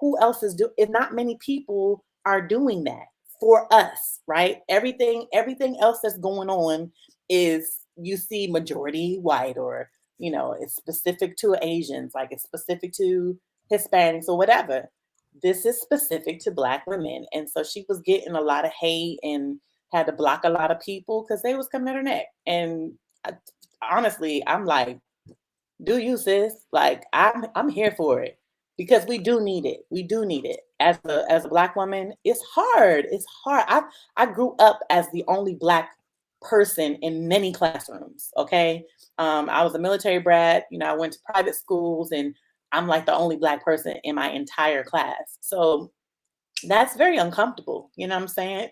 who else is doing it? Not many people are doing that for us, right? Everything else that's going on is, you see, majority white, or it's specific to Asians, like it's specific to Hispanics or whatever. This is specific to Black women. And so she was getting a lot of hate and had to block a lot of people because they was coming at her neck. And honestly, I'm like, do you, sis? Like I'm here for it, because we do need it. We do need it. As a Black woman, it's hard. It's hard. I grew up as the only Black person in many classrooms. Okay. I was a military brat, I went to private schools, and I'm like the only Black person in my entire class. So that's very uncomfortable. You know what I'm saying?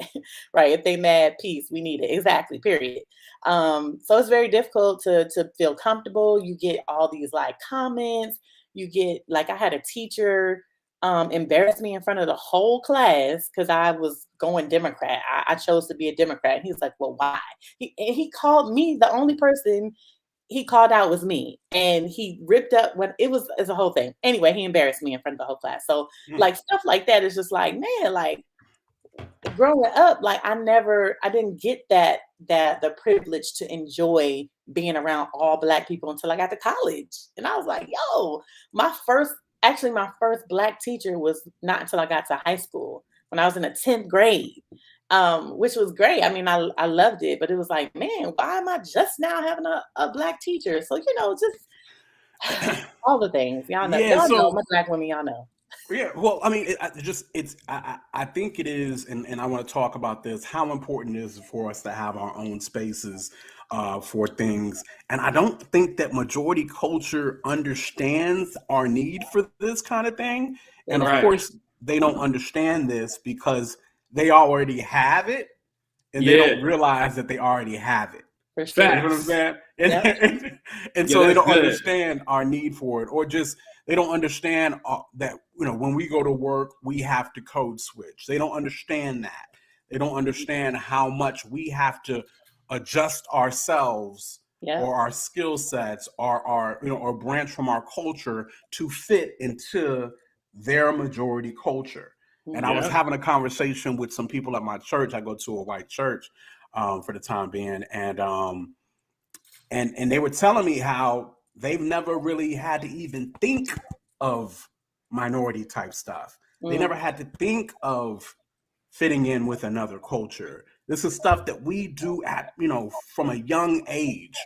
Right. If they mad, peace, we need it. Exactly. Period. So it's very difficult to feel comfortable. You get all these like comments. You get, like, I had a teacher embarrass me in front of the whole class because I was going Democrat. I chose to be a Democrat. And he was like, well, why? He called me, the only person he called out was me, and he ripped up when it's a whole thing. Anyway, he embarrassed me in front of the whole class. So like stuff like that is just like, man, like growing up, like I didn't get the privilege to enjoy being around all Black people until I got to college. And I was like, yo, my first Black teacher was not until I got to high school, when I was in the 10th grade. Which was great. I mean, I loved it, but it was like, man, why am I just now having a Black teacher? So, just all the things. Y'all know. Yeah, Y'all know, my Black women, y'all know. Yeah, well, I mean, I think it is, and I want to talk about this, how important it is for us to have our own spaces for things. And I don't think that majority culture understands our need for this kind of thing. And of course, they don't understand this because they already have it, and they don't realize that they already have it. For sure. You know what I'm saying? And so they don't understand our need for it, or just they don't understand that when we go to work, we have to code switch. They don't understand that. They don't understand how much we have to adjust ourselves or our skill sets, or branch from our culture to fit into their majority culture. And I was having a conversation with some people at my church. I go to a white church for the time being, and they were telling me how they've never really had to even think of minority type stuff. They never had to think of fitting in with another culture. This is stuff that we do at from a young age.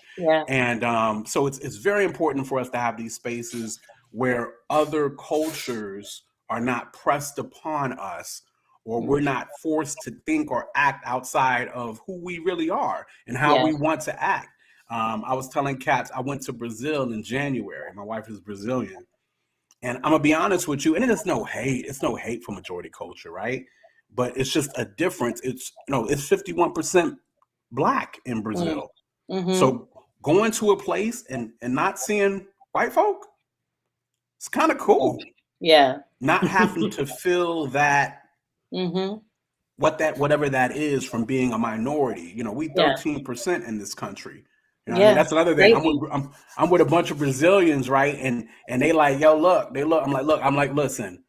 And so it's very important for us to have these spaces where other cultures are not pressed upon us, or we're not forced to think or act outside of who we really are and how we want to act. I was telling Cats, I went to Brazil in January. My wife is Brazilian. And I'm going to be honest with you, and it is no hate. It's no hate for majority culture, right? But it's just a difference. It's 51% Black in Brazil. So going to a place and not seeing white folk, it's kind of cool. Yeah. Not having to feel that whatever that is from being a minority. You know, we Yeah. 13% in this country. You know, Yeah, I mean, that's another thing. crazy. I'm with a bunch of Brazilians, right? And they like, yo, look, they look. I'm like, listen,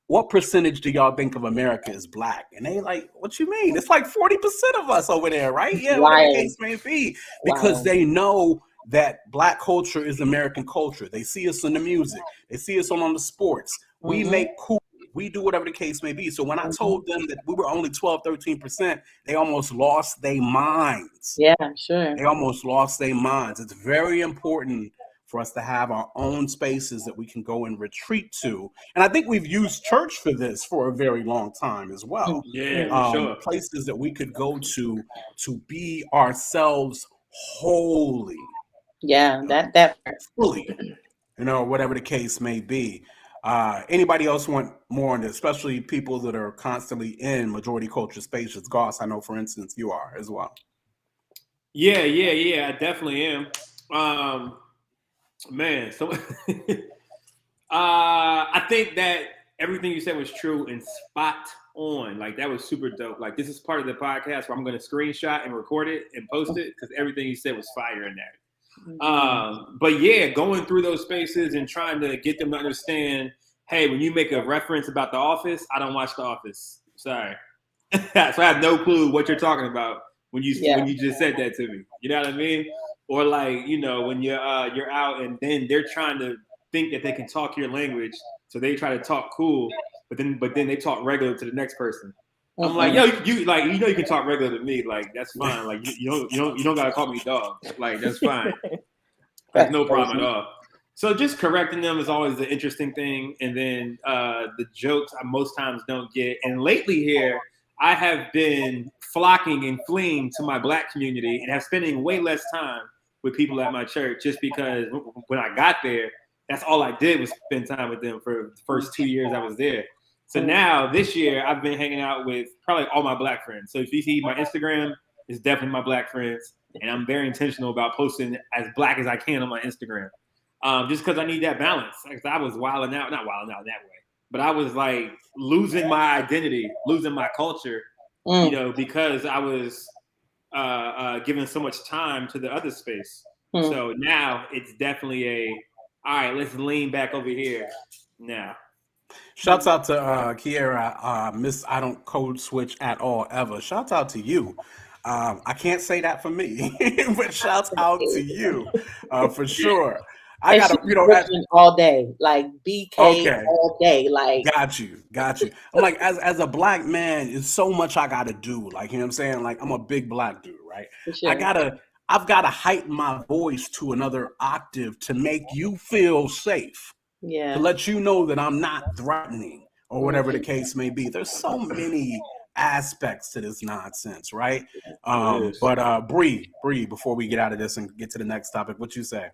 what percentage do y'all think of America is black? And they like, what you mean? It's like 40% of us over there, right? Yeah, whatever the Wild. case may be, because Wild. they know that black culture is American culture. They see us in the music. They see us on the sports. We Mhm. make cool. We do whatever the case may be. So when I told them that we were only 12, 13%, they almost lost their minds. Yeah, I'm sure. They almost lost their minds. It's very important for us to have our own spaces that we can go and retreat to. And I think we've used church for this for a very long time as well. Yeah, for sure. Places that we could go to be ourselves wholly. Yeah, that fully, you know, whatever the case may be. Anybody else want more on this, especially people that are constantly in majority culture spaces? Goss, I know, for instance, you are as well. Yeah, I definitely am. Man, so I think that everything you said was true and spot on. Like, that was super dope. Like, this is part of the podcast where I'm going to screenshot and record it and post it because everything you said was fire in there. But yeah, going through those spaces and trying to get them to understand, hey, when you make a reference about The Office, I don't watch The Office. Sorry. So I have no clue what you're talking about when you just said that to me. You know what I mean? Or like, you know, when you're out and then they're trying to think that they can talk your language, so they try to talk cool, but then they talk regular to the next person. I'm like, yo, you like, you know, you can talk regular to me, like that's fine. Like you don't gotta call me dog. Like that's fine. That's no problem at all. So just correcting them is always the interesting thing, and then the jokes I most times don't get. And lately here, I have been flocking and fleeing to my Black community and have spending way less time with people at my church, just because when I got there, that's all I did was spend time with them for the first 2 years I was there. So now this year I've been hanging out with probably all my Black friends. So if you see my Instagram, it's definitely my Black friends, and I'm very intentional about posting as Black as I can on my Instagram, just because I need that balance. Like, I was not wilding out that way, but I was like losing my identity, losing my culture, you know, because I was giving so much time to the other space. So now it's definitely all right, let's lean back over here now. Shouts out to Kiera, Miss I don't code switch at all ever. Shouts out to you. I can't say that for me, but shouts out to you for sure. I gotta, you know, all day, like BK all day, like got you. I'm like, as a Black man, it's so much I gotta do. Like, you know what I'm saying? Like, I'm a big Black dude, right? Sure. I've gotta heighten my voice to another octave to make you feel safe. Yeah. To let you know that I'm not threatening or whatever the case may be. There's so many aspects to this nonsense, right? But Bree, before we get out of this and get to the next topic, what you say?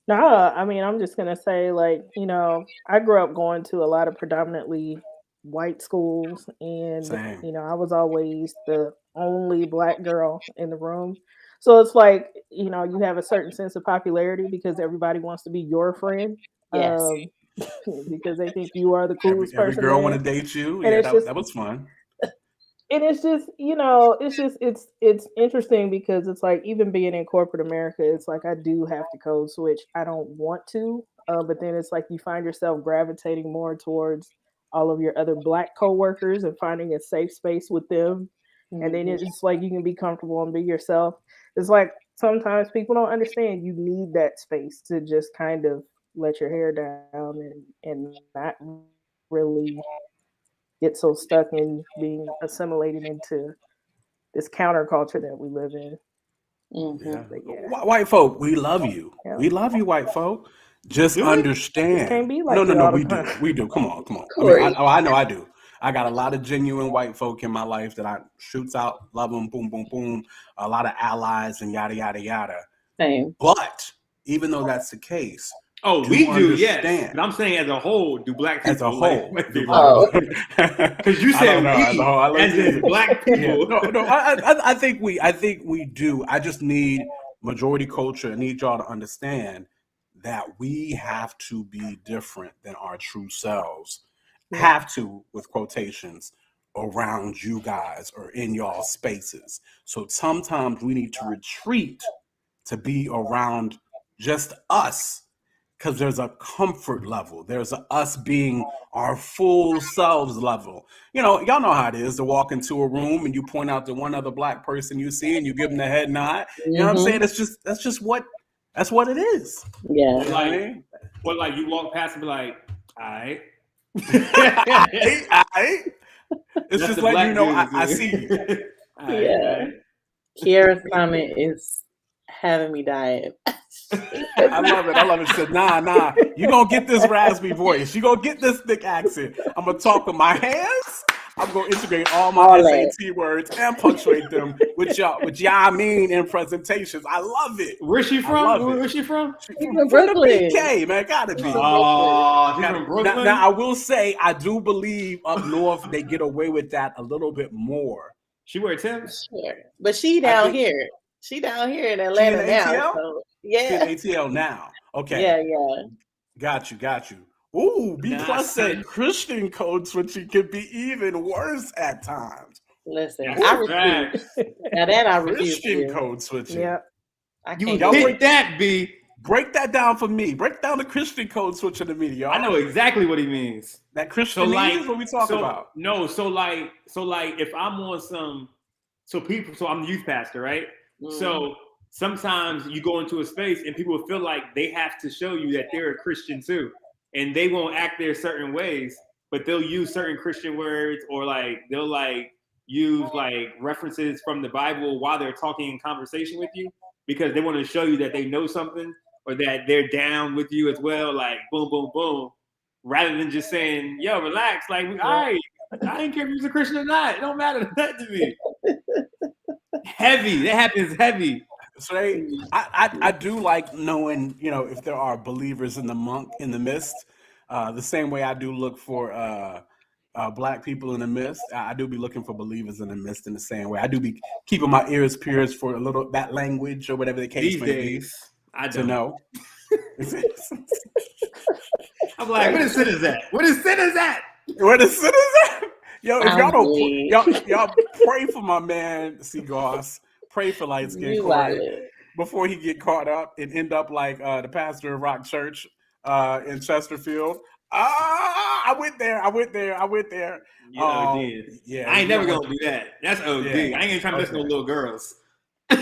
No, I mean, I'm just gonna say, like, you know, I grew up going to a lot of predominantly white schools, and Same. you know, I was always the only Black girl in the room. So it's like, you know, you have a certain sense of popularity because everybody wants to be your friend. Yes. Because they think you are the coolest person. Every girl want to date you. And yeah, that was fun. And it's just, you know, it's interesting because it's like, even being in corporate America, it's like I do have to code switch. I don't want to, but then it's like you find yourself gravitating more towards all of your other Black coworkers and finding a safe space with them. And then it's like you can be comfortable and be yourself. It's like sometimes people don't understand you need that space to just kind of let your hair down and not really get so stuck in being assimilated into this counterculture that we live in. Yeah. White folk, we love you. Yeah. We love you, white folk. Just understand. Just can't be like no, we do. Come on. I mean, I know I do. I got a lot of genuine white folk in my life that I shoots out, love them, boom, boom, boom. A lot of allies and yada, yada, yada. Same. But even though that's the case, we do, yes. But I'm saying as a whole, do Black people as a whole? Because you said we as in Black people. Yeah. I think we do. I just need majority culture. I need y'all to understand that we have to be different than our true selves. have to, with quotations, around you guys or in y'all spaces. So sometimes we need to retreat to be around just us, because there's a comfort level. There's a us being our full selves level. Y'all know how it is to walk into a room and you point out the one other black person you see and you give them the head nod. You know what I'm saying? That's what it is. Yeah. You know what I mean? Or like you walk past and be like, all right. It's That's just the like, black you know, dudes, I see you. Yeah. Kiara's comment is having me dying. I love it. She said, nah, you gonna get this raspy voice. You gonna get this thick accent. I'm gonna talk with my hands. I'm gonna integrate all my SAT words and punctuate them with y'all mean in presentations. I love it. Where's she from? Where's she from? She's from Brooklyn. The BK, man. Gotta be. Oh, she's from Brooklyn. Now, I will say, I do believe up north they get away with that a little bit more. She wear Timbs? Sure. But she down here. She down here in Atlanta in now. ATL? So, yeah. She's in ATL now. Okay. Yeah. Got you. Ooh, B Plus said Christian code switching can be even worse at times. Listen, I refuse. Now that I refuse. Christian code switching. Yep. You break that, B. Break that down for me. Break down the Christian code switching to me, y'all. I know exactly what he means. That Christian is what we talk about. No, so like if I'm on some, so I'm the youth pastor, right? So sometimes you go into a space and people feel like they have to show you that they're a Christian too. And they won't act their certain ways, but they'll use certain Christian words, or like they'll like use like references from the Bible while they're talking in conversation with you, because they want to show you that they know something or that they're down with you as well. Like boom, boom, boom, rather than just saying, "Yo, relax." Like, all right, I didn't care if you're a Christian or not. It don't matter that to me. Heavy. That happens heavy. So I do like knowing, if there are believers in the midst, the same way I do look for black people in the midst. I do be looking for believers in the midst in the same way. I do be keeping my ears pierced for a little that language or whatever the case These may days, be. I don't know. I'm like, where the sin is at? Where the sin is at? Where the sin is at? Yo, if y'all don't, y'all pray for my man Seagoss. Pray for light skin Corey before he get caught up and end up like the pastor of Rock Church in Chesterfield. I went there. Yeah, I ain't never gonna do that. That's OD. I ain't trying to mess with no little girls. I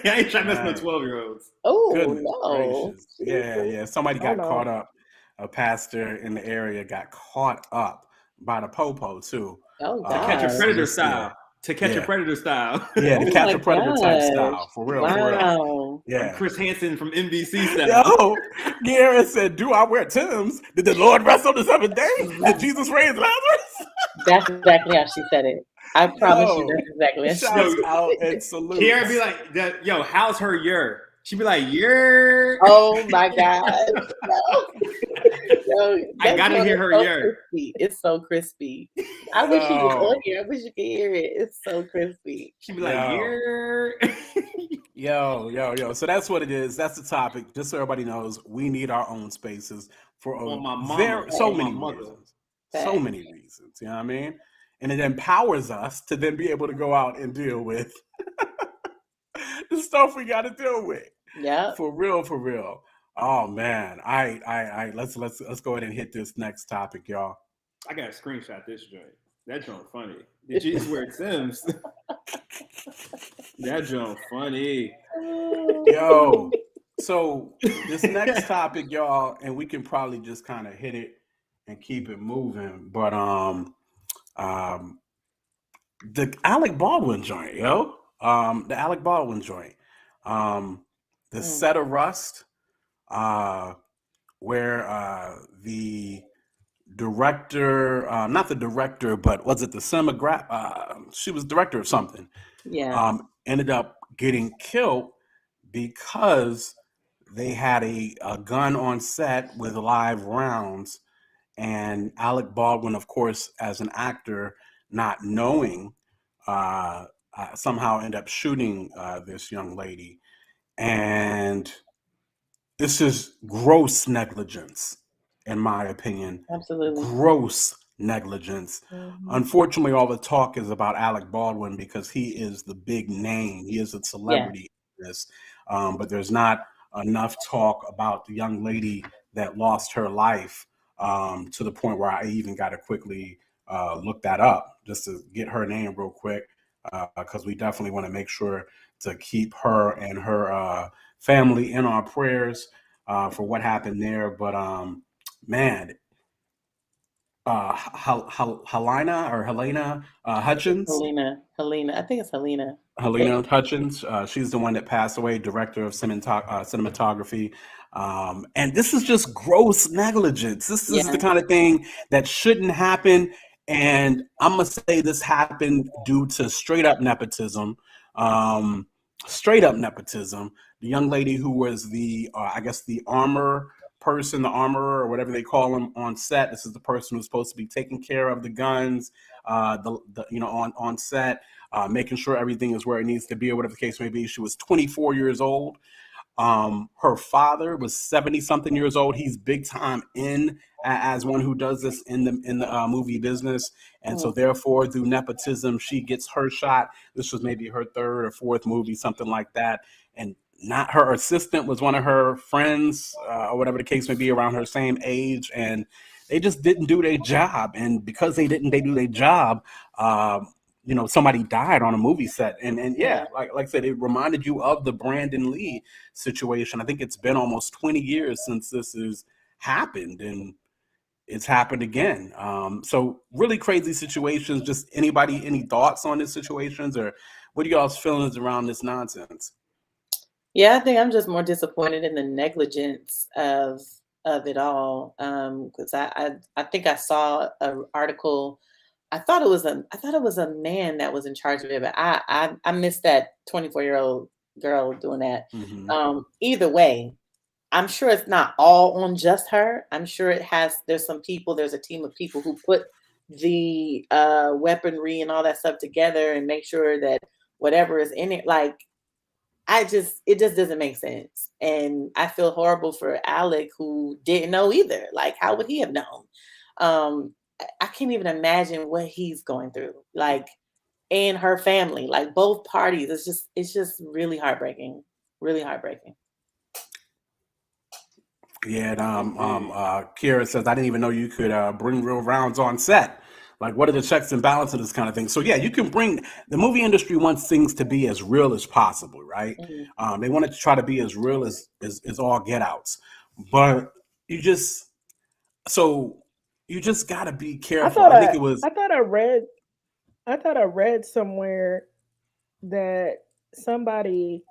ain't trying to mess with no 12-year-olds. Oh, no. Yeah. Somebody got caught up. A pastor in the area got caught up by the popo too. Oh, to catch a predator style. To catch a predator style. Yeah, to catch a predator type style. For real. Wow. For real. Yeah. Chris Hansen from NBC style. Yo, Garrett said, "Do I wear Timbs? Did the Lord rest on the seventh day? Did Jesus raise Lazarus?" That's exactly how she said it. I promise you that's exactly how she said it. Shout out and salute. Kiara be like, "Yo, how's her year?" She'd be like, "Year." Oh my God. No, I gotta hear her year. It's so crispy. I wish you was on here. I wish you could hear it. It's so crispy. She'd be like, "Year." Yo. So that's what it is. That's the topic. Just so everybody knows, we need our own spaces for so many reasons. So many reasons. You know what I mean? And it empowers us to then be able to go out and deal with the stuff we got to deal with. Yeah. For real. Oh man. Let's go ahead and hit this next topic, y'all. I gotta screenshot this joint. That joint funny. Did you just wear Sims? That joint funny. Yo. So this next topic, y'all, and we can probably just kind of hit it and keep it moving. But the Alec Baldwin joint, yo. The Alec Baldwin joint. The Set of Rust, where the director, not the director, but was it the cinematographer? She was director of something. Yeah. Ended up getting killed because they had a gun on set with live rounds, and Alec Baldwin, of course, as an actor, not knowing, somehow ended up shooting this young lady. And this is gross negligence, in my opinion. Absolutely. Gross negligence. Mhm. Unfortunately, all the talk is about Alec Baldwin because he is the big name. He is a celebrity in this. But there's not enough talk about the young lady that lost her life, to the point where I even got to quickly look that up just to get her name real quick, because we definitely want to make sure to keep her and her family in our prayers for what happened there. But man, Helena Hutchins. Helena. I think it's Helena. Helena Hutchins. She's the one that passed away, director of cinematography. And this is just gross negligence. This is the kind of thing that shouldn't happen. And I'm going to say this happened due to straight up nepotism. Straight up nepotism. The young lady who was the, I guess, the armorer, or whatever they call him on set. This is the person who's supposed to be taking care of the guns, on set. Making sure everything is where it needs to be, or whatever the case may be. She was 24 years old. Her father was 70-something years old. He's big time in as one who does this in the movie business, and so therefore, through nepotism, she gets her shot. This was maybe her third or fourth movie, something like that, and not her assistant was one of her friends, or whatever the case may be, around her same age, and they just didn't do their job. And because they do their job, somebody died on a movie set. And like I said, it reminded you of the Brandon Lee situation. I think it's been almost 20 years since this has happened, and it's happened again. So really crazy situations. Just any thoughts on these situations, or what are y'all's feelings around this nonsense? Yeah, I think I'm just more disappointed in the negligence of it all. Because I think I saw an article. I thought it was a man that was in charge of it, but I missed that 24-year-old girl doing that. Mm-hmm. Either way, I'm sure it's not all on just her. I'm sure there's a team of people who put the weaponry and all that stuff together and make sure that whatever is in it, like, it just doesn't make sense. And I feel horrible for Alec, who didn't know either. Like, how would he have known? I can't even imagine what he's going through, like, and her family, like both parties. It's just really heartbreaking, really heartbreaking. Yeah, and Kira says, I didn't even know you could bring real rounds on set. Like, what are the checks and balances, this kind of thing? So yeah, you can the movie industry wants things to be as real as possible, right? Mm-hmm. They want it to try to be as real as all get outs, but you just got to be careful. I thought I read somewhere that somebody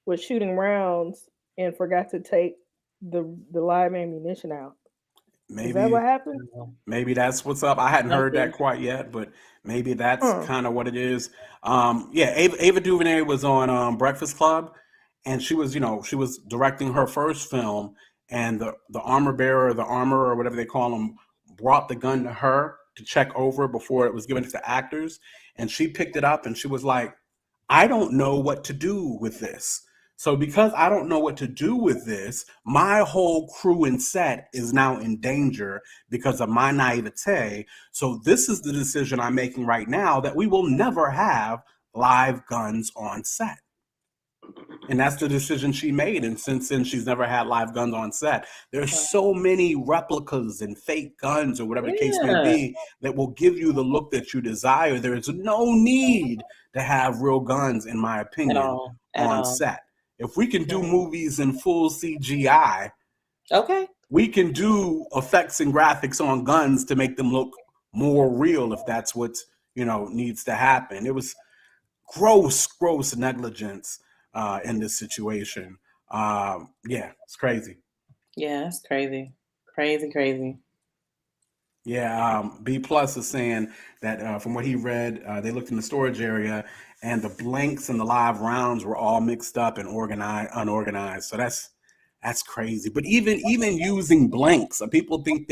was shooting rounds and forgot to take the live ammunition out. Maybe, is that what happened? Maybe that's what's up. I hadn't heard that quite yet, but maybe that's kind of what it is. Ava DuVernay was on Breakfast Club, and she was directing her first film, and the armor bearer, the armorer, or whatever they call them, brought the gun to her to check over before it was given to the actors, and she picked it up and she was like, I don't know what to do with this. So because I don't know what to do with this, my whole crew and set is now in danger because of my naivete. So this is the decision I'm making right now, that we will never have live guns on set. And that's the decision she made. And since then, she's never had live guns on set. There's so many replicas and fake guns, or whatever the case may be, that will give you the look that you desire. There is no need to have real guns, in my opinion, on set. If we can do movies in full CGI, we can do effects and graphics on guns to make them look more real, if that's what needs to happen. It was gross negligence in this situation. It's crazy. Yeah, it's crazy. Yeah, B Plus is saying that from what he read, they looked in the storage area and the blanks and the live rounds were all mixed up and unorganized. So that's crazy. But even using blanks, people think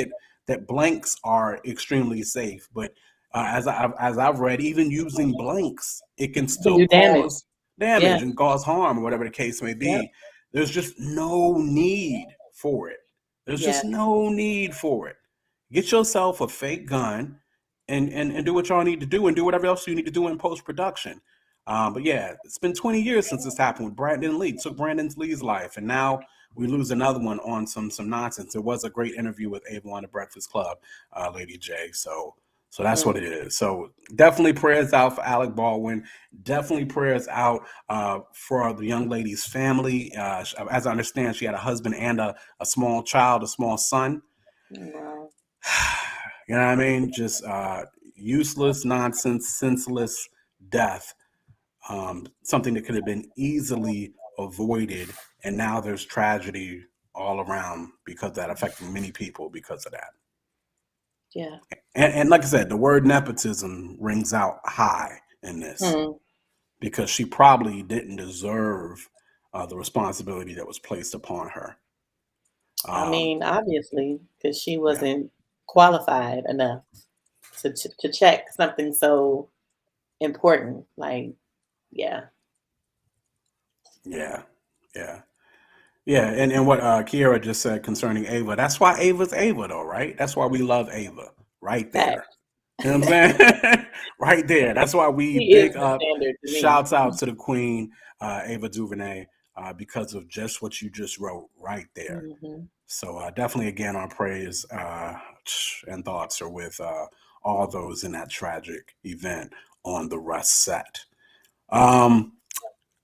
that blanks are extremely safe. But as I've read, even using blanks, it can still cause damage and cause harm, or whatever the case may be. Yep. There's just no need for it. There's just no need for it. get yourself a fake gun and do what y'all need to do and do whatever else you need to do in post-production. But yeah, it's been 20 years since this happened with Brandon Lee. It took Brandon Lee's life, and now we lose another one on some nonsense. It was a great interview with Ava on the Breakfast Club, Lady J. So that's what it is. So definitely prayers out for Alec Baldwin. Definitely prayers out for the young lady's family. As I understand, she had a husband and a small child, a small son. Wow. You know what I mean? Just useless, nonsense, senseless death. Something that could have been easily avoided, and now there's tragedy all around because that affecting many people because of that. Yeah. And like I said, the word nepotism rings out high in this because she probably didn't deserve the responsibility that was placed upon her. I mean, obviously, because she wasn't qualified enough to check something so important. Like, yeah. And what Kiera just said concerning Ava, that's why Ava's Ava, though, right? That's why we love Ava, right there. You know what I'm saying? Right there. That's why we big up, shouts out to the queen, Ava DuVernay, because of just what you just wrote right there. So definitely, again, our praise and thoughts are with all those in that tragic event on the Rust set.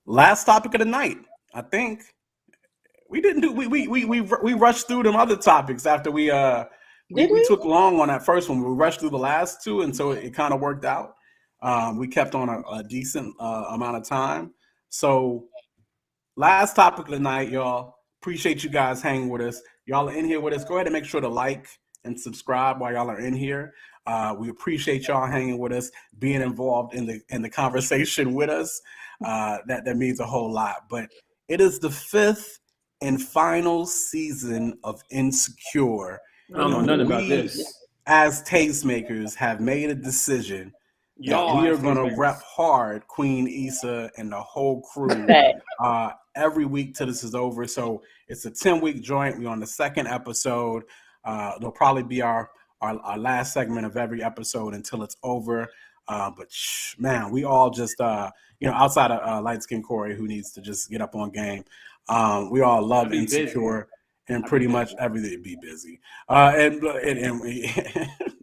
Last topic of the night, I think. We didn't do. We rushed through them other topics after we took long on that first one. We rushed through the last two, and so it kind of worked out. We kept on a decent amount of time. So last topic of the night, y'all. Appreciate you guys hanging with us. Y'all are in here with us. Go ahead and make sure to like and subscribe while y'all are in here. We appreciate y'all hanging with us, being involved in the conversation with us. That means a whole lot. But it is the 5th and final season of Insecure. I don't know nothing about this. As tastemakers, have made a decision that we are going to rep hard Queen Issa and the whole crew every week till this is over. So it's a 10-week joint. We're on the 2nd episode. It'll probably be our last segment of every episode until it's over. But man, we all just outside of light skin Corey, who needs to just get up on game. We all love Insecure and pretty much everything. Be busy and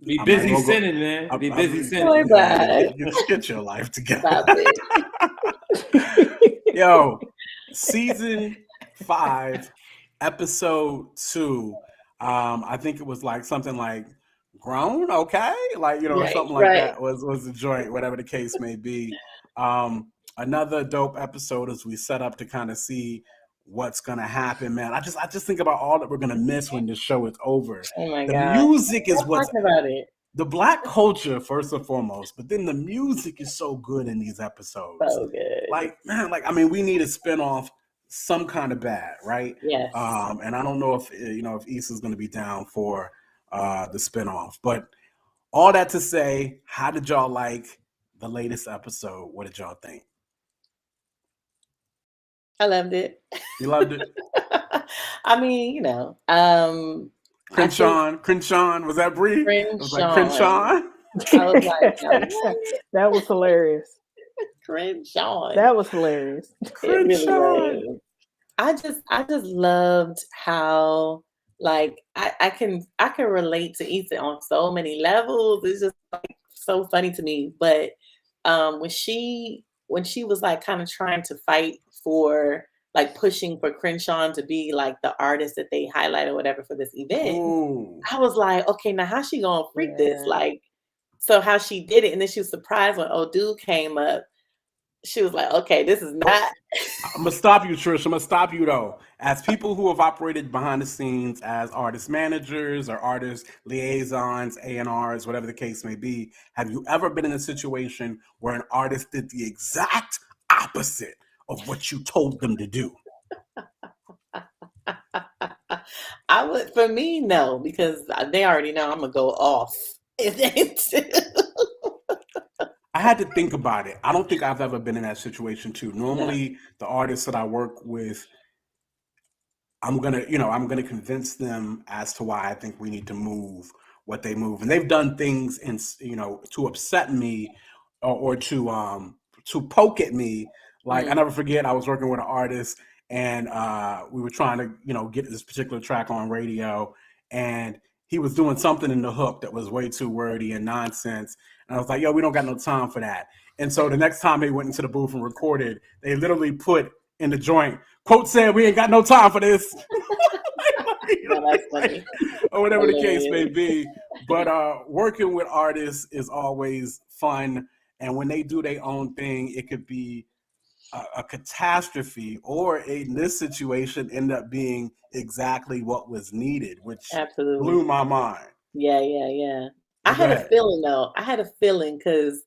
be busy sinning, man. Be busy sinning. Get your life together. Yo, season 5, episode 2. I think it was like something like grown, okay, like something like that was the joint, whatever the case may be. Another dope episode as we set up to kind of see what's gonna happen, man. I just think about all that we're gonna miss when this show is over. Oh my God. The music is what's about it. The Black culture first and foremost, but then the music is so good in these episodes. So good. Like, man, I mean, we need a spinoff some kind of bad, right? Yes. And I don't know if if Issa's gonna be down for the spinoff, but all that to say, how did y'all like the latest episode? What did y'all think? I loved it. You loved it? I mean, Crenshaw, was that Bree? Crenshaw. Crenshaw. I was like, that was hilarious. Crenshaw. That was hilarious. Crenshaw. Really was. I just loved how I can relate to Issa on so many levels. It's just like so funny to me. But when she was like kind of trying to fight for like pushing for Crenshaw to be like the artist that they highlight or whatever for this event, I was like, okay, now how's she gonna freak this? Like, so how she did it, and then she was surprised when old dude came up. She was like, okay, this is not. I'm going to stop you, Trish. I'm going to stop you, though. As people who have operated behind the scenes as artist managers or artist liaisons, A&Rs, whatever the case may be, have you ever been in a situation where an artist did the exact opposite of what you told them to do? For me, no, because they already know I'm going to go off if they do. I had to think about it. I don't think I've ever been in that situation too. Normally, the artists that I work with, I'm gonna convince them as to why I think we need to move what they move, and they've done things to upset me or to poke at me. Like I never forget, I was working with an artist, and we were trying to get this particular track on radio, and he was doing something in the hook that was way too wordy and nonsense. And I was like, yo, we don't got no time for that. And so the next time they went into the booth and recorded, they literally put in the joint, quote said, we ain't got no time for this. That's funny. Or whatever the case may be. But working with artists is always fun. And when they do their own thing, it could be a catastrophe, or in this situation end up being exactly what was needed, which absolutely blew my mind. Yeah. I had a feeling though. Because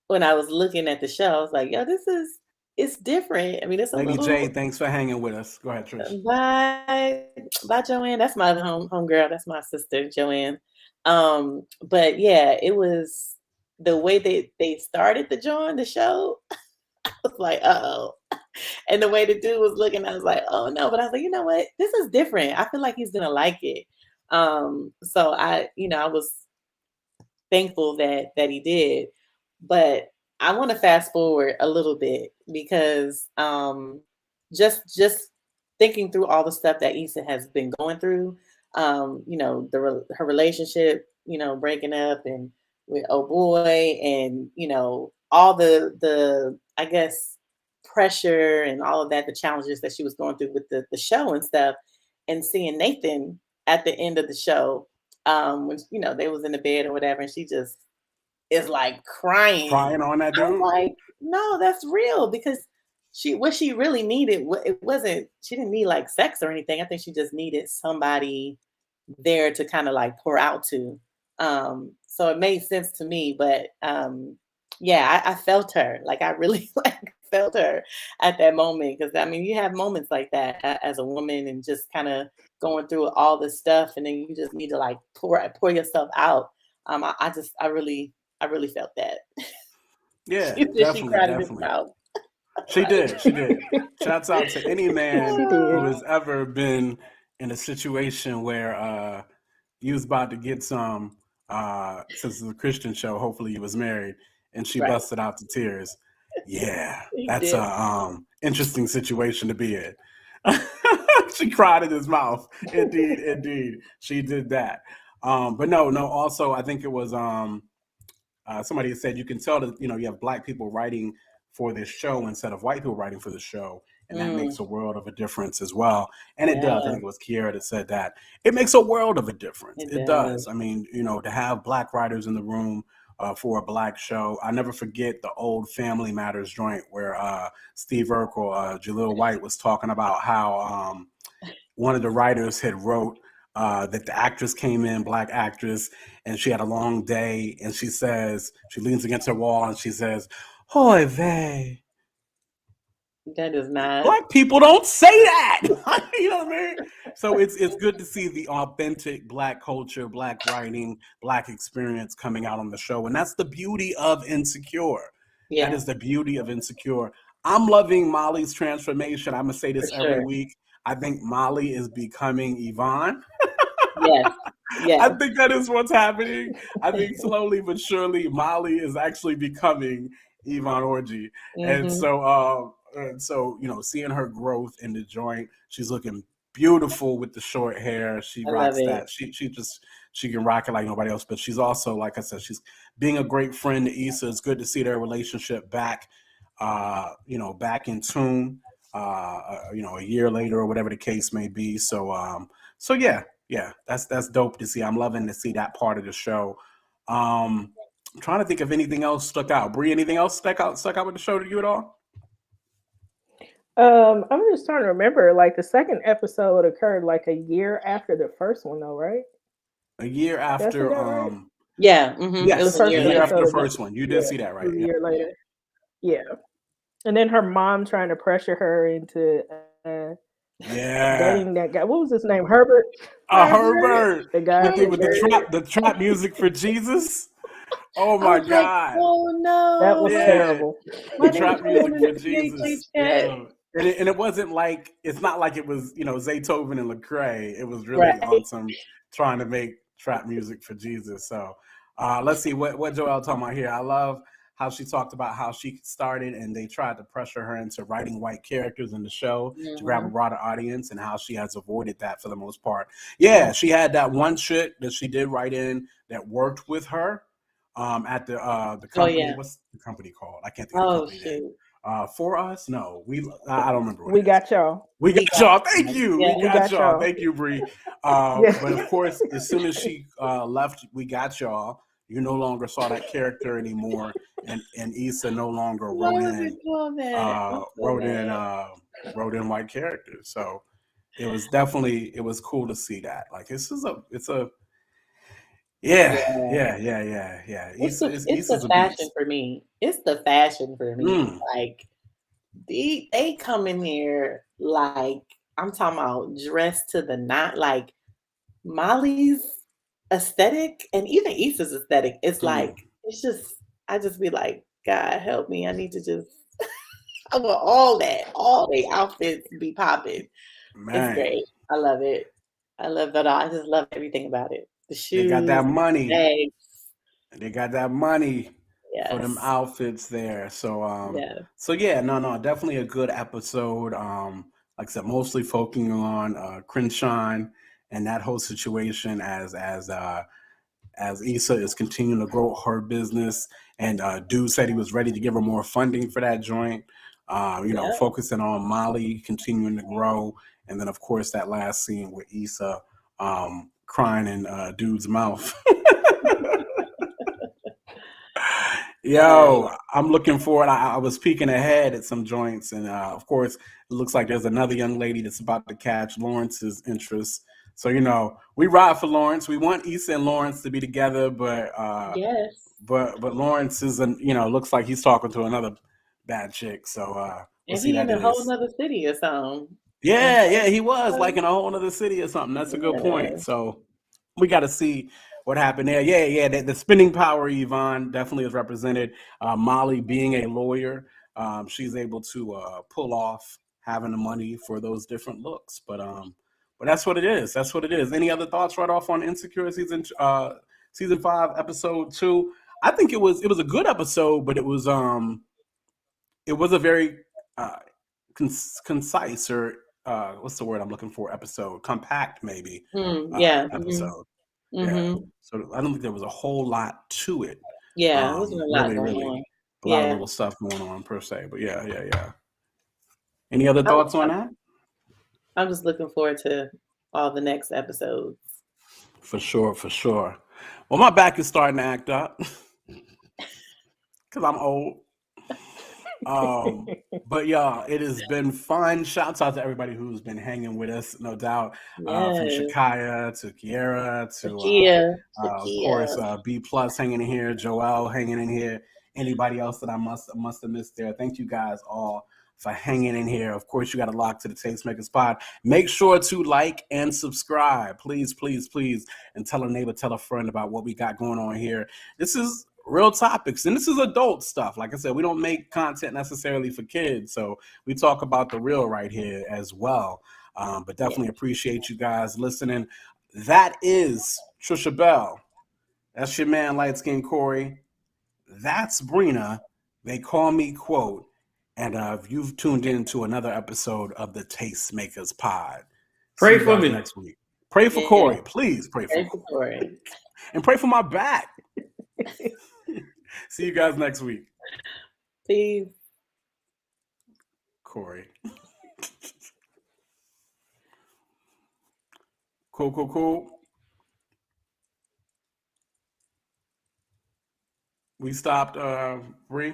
when I was looking at the show, I was like, yo, it's different. I mean, it's a Lady little... J, thanks for hanging with us. Go ahead, Trish. Bye, Joanne. That's my home girl. That's my sister, Joanne. But yeah, it was the way they started the show. I was like, uh-oh. And the way the dude was looking, I was like, oh no. But I was like, you know what? This is different. I feel like he's gonna like it. So I was thankful that he did. But I want to fast forward a little bit because just thinking through all the stuff that Issa has been going through, her relationship, breaking up and with oh boy, and all the I guess pressure and all of that, the challenges that she was going through with the show and stuff, and seeing Nathan at the end of the show, when they was in the bed or whatever, and she just is like crying on that dude. I'm like, no, that's real, because what she really needed, she didn't need like sex or anything. I think she just needed somebody there to kind of like pour out to. So it made sense to me, but yeah, I felt her. Like I really felt her at that moment, because I mean, you have moments like that as a woman, and just kind of going through all this stuff, and then you just need to like pour yourself out. I really felt that. Yeah, she cried in his mouth. She did. Shouts out to any man who has ever been in a situation where you was about to get some, since it's a Christian show, hopefully you was married, and she busted out the tears. Yeah, that's a interesting situation to be in. She cried in his mouth. Indeed. She did that. But no, also I think it was somebody said you can tell that you have Black people writing for this show instead of white people writing for the show, and that makes a world of a difference as well. And it does. I think it was Kiera that said that. It makes a world of a difference. It does. I mean, to have Black writers in the room for a Black show. I never forget the old Family Matters joint where Steve Urkel, Jaleel White was talking about how one of the writers had wrote that the actress came in, Black actress, and she had a long day, and she leans against her wall and she says, "Hoy vey." That is not. Black people don't say that. You know what I mean? So it's good to see the authentic Black culture, Black writing, Black experience coming out on the show, and that's the beauty of Insecure. Yeah. That is the beauty of Insecure. I'm loving Molly's transformation. I'm gonna say this every week. I think Molly is becoming Yvonne. Yes. I think that is what's happening. I think slowly but surely Molly is actually becoming Yvonne Orji. And so seeing her growth in the joint, she's looking beautiful with the short hair. She rocks that. She can rock it like nobody else. But she's also, like I said, she's being a great friend to Issa. It's good to see their relationship back in tune. A year later or whatever the case may be. So yeah, that's dope to see. I'm loving to see that part of the show. I'm trying to think if anything else stuck out. Bree, anything else stuck out with the show to you at all? I'm just trying to remember. Like the second episode occurred like a year after the first one, though, right? A year after. Right? Yeah. Yes, it was a year after the first one. You did see that, right? A year later. Yeah. And then her mom trying to pressure her into dating that guy. What was his name? Herbert? Herbert. The guy with the trap music for Jesus. Oh my God. Oh no. That was terrible. The trap music for Jesus. Yeah. And it wasn't like, it's not like it was, Zaytoven and Lecrae. It was really on some trying to make trap music for Jesus. So let's see what Joelle talking about here. I love how she talked about how she started and they tried to pressure her into writing white characters in the show to grab a broader audience, and how she has avoided that for the most part. Yeah, she had that one chick that she did write in that worked with her at the company. yeah. What's the company called? I can't think of the company name. For Us? No, I don't remember what We got y'all. We got y'all. Thank you. Yeah. We got y'all. Thank you, Bree. Yeah. But of course, as soon as she left, We Got Y'all, you no longer saw that character anymore, and Issa no longer wrote in white characters. So it was cool to see that. Like it's a yeah. It's the Issa's a fashion beast. for me. It's the fashion for me. Like they come in here like, I'm talking about dressed to the knot, like Molly's aesthetic and even Issa's aesthetic. It's like, it's just, I just be like, God help me. I need to just I want all the outfits be popping. It's great. I love it. I love it all. I just love everything about it. The shoes. They got that money. Bags. They got that money. Yes. For them outfits there. So so yeah, no, definitely a good episode. Like I said, mostly focusing on Crenshaw and that whole situation as Issa is continuing to grow her business, and Dude said he was ready to give her more funding for that joint. Focusing on Molly continuing to grow, and then of course that last scene with Issa crying in Dude's mouth. Yo, I'm looking forward. I was peeking ahead at some joints, and of course, it looks like there's another young lady that's about to catch Lawrence's interest. So, we ride for Lawrence. We want Issa and Lawrence to be together, but but Lawrence is, looks like he's talking to another bad chick. So we'll see that in a whole other city or something. Yeah, he was like in a whole other city or something. That's a good point. So we got to see what happened there. Yeah. The spending power, Yvonne, definitely is represented. Molly being a lawyer, she's able to pull off having the money for those different looks. But that's what it is. That's what it is. Any other thoughts right off on Insecure season 5, episode 2? I think it was a good episode, but it was a very concise, or what's the word I'm looking for? Episode, compact, maybe. Episode. Yeah. So I don't think there was a whole lot to it. Yeah, it wasn't a lot going on. A lot of little stuff going on per se. But yeah. Any other thoughts on that? I'm just looking forward to all the next episodes. For sure. Well, my back is starting to act up because I'm old. But y'all, it has been fun. Shouts out to everybody who's been hanging with us, no doubt. From Shakaya to Kiera to of course B+ hanging in here, Joelle hanging in here, anybody else that I must have missed there. Thank you guys all for hanging in here. Of course, you got to lock to the Tastemakers Pod. Make sure to like and subscribe, please, and tell a neighbor, tell a friend about what we got going on here. This is real topics, and this is adult stuff. Like I said, we don't make content necessarily for kids, so we talk about the real right here as well. But definitely appreciate you guys listening. That is Trisha Bell. That's your man, Light Skin Corey. That's Brina. They call me Quote. And you've tuned in to another episode of the Tastemakers Pod. Pray for me next week. Pray for Corey. Please pray for Corey. And pray for my back. See you guys next week. Peace. Corey. Cool. We stopped, Bree.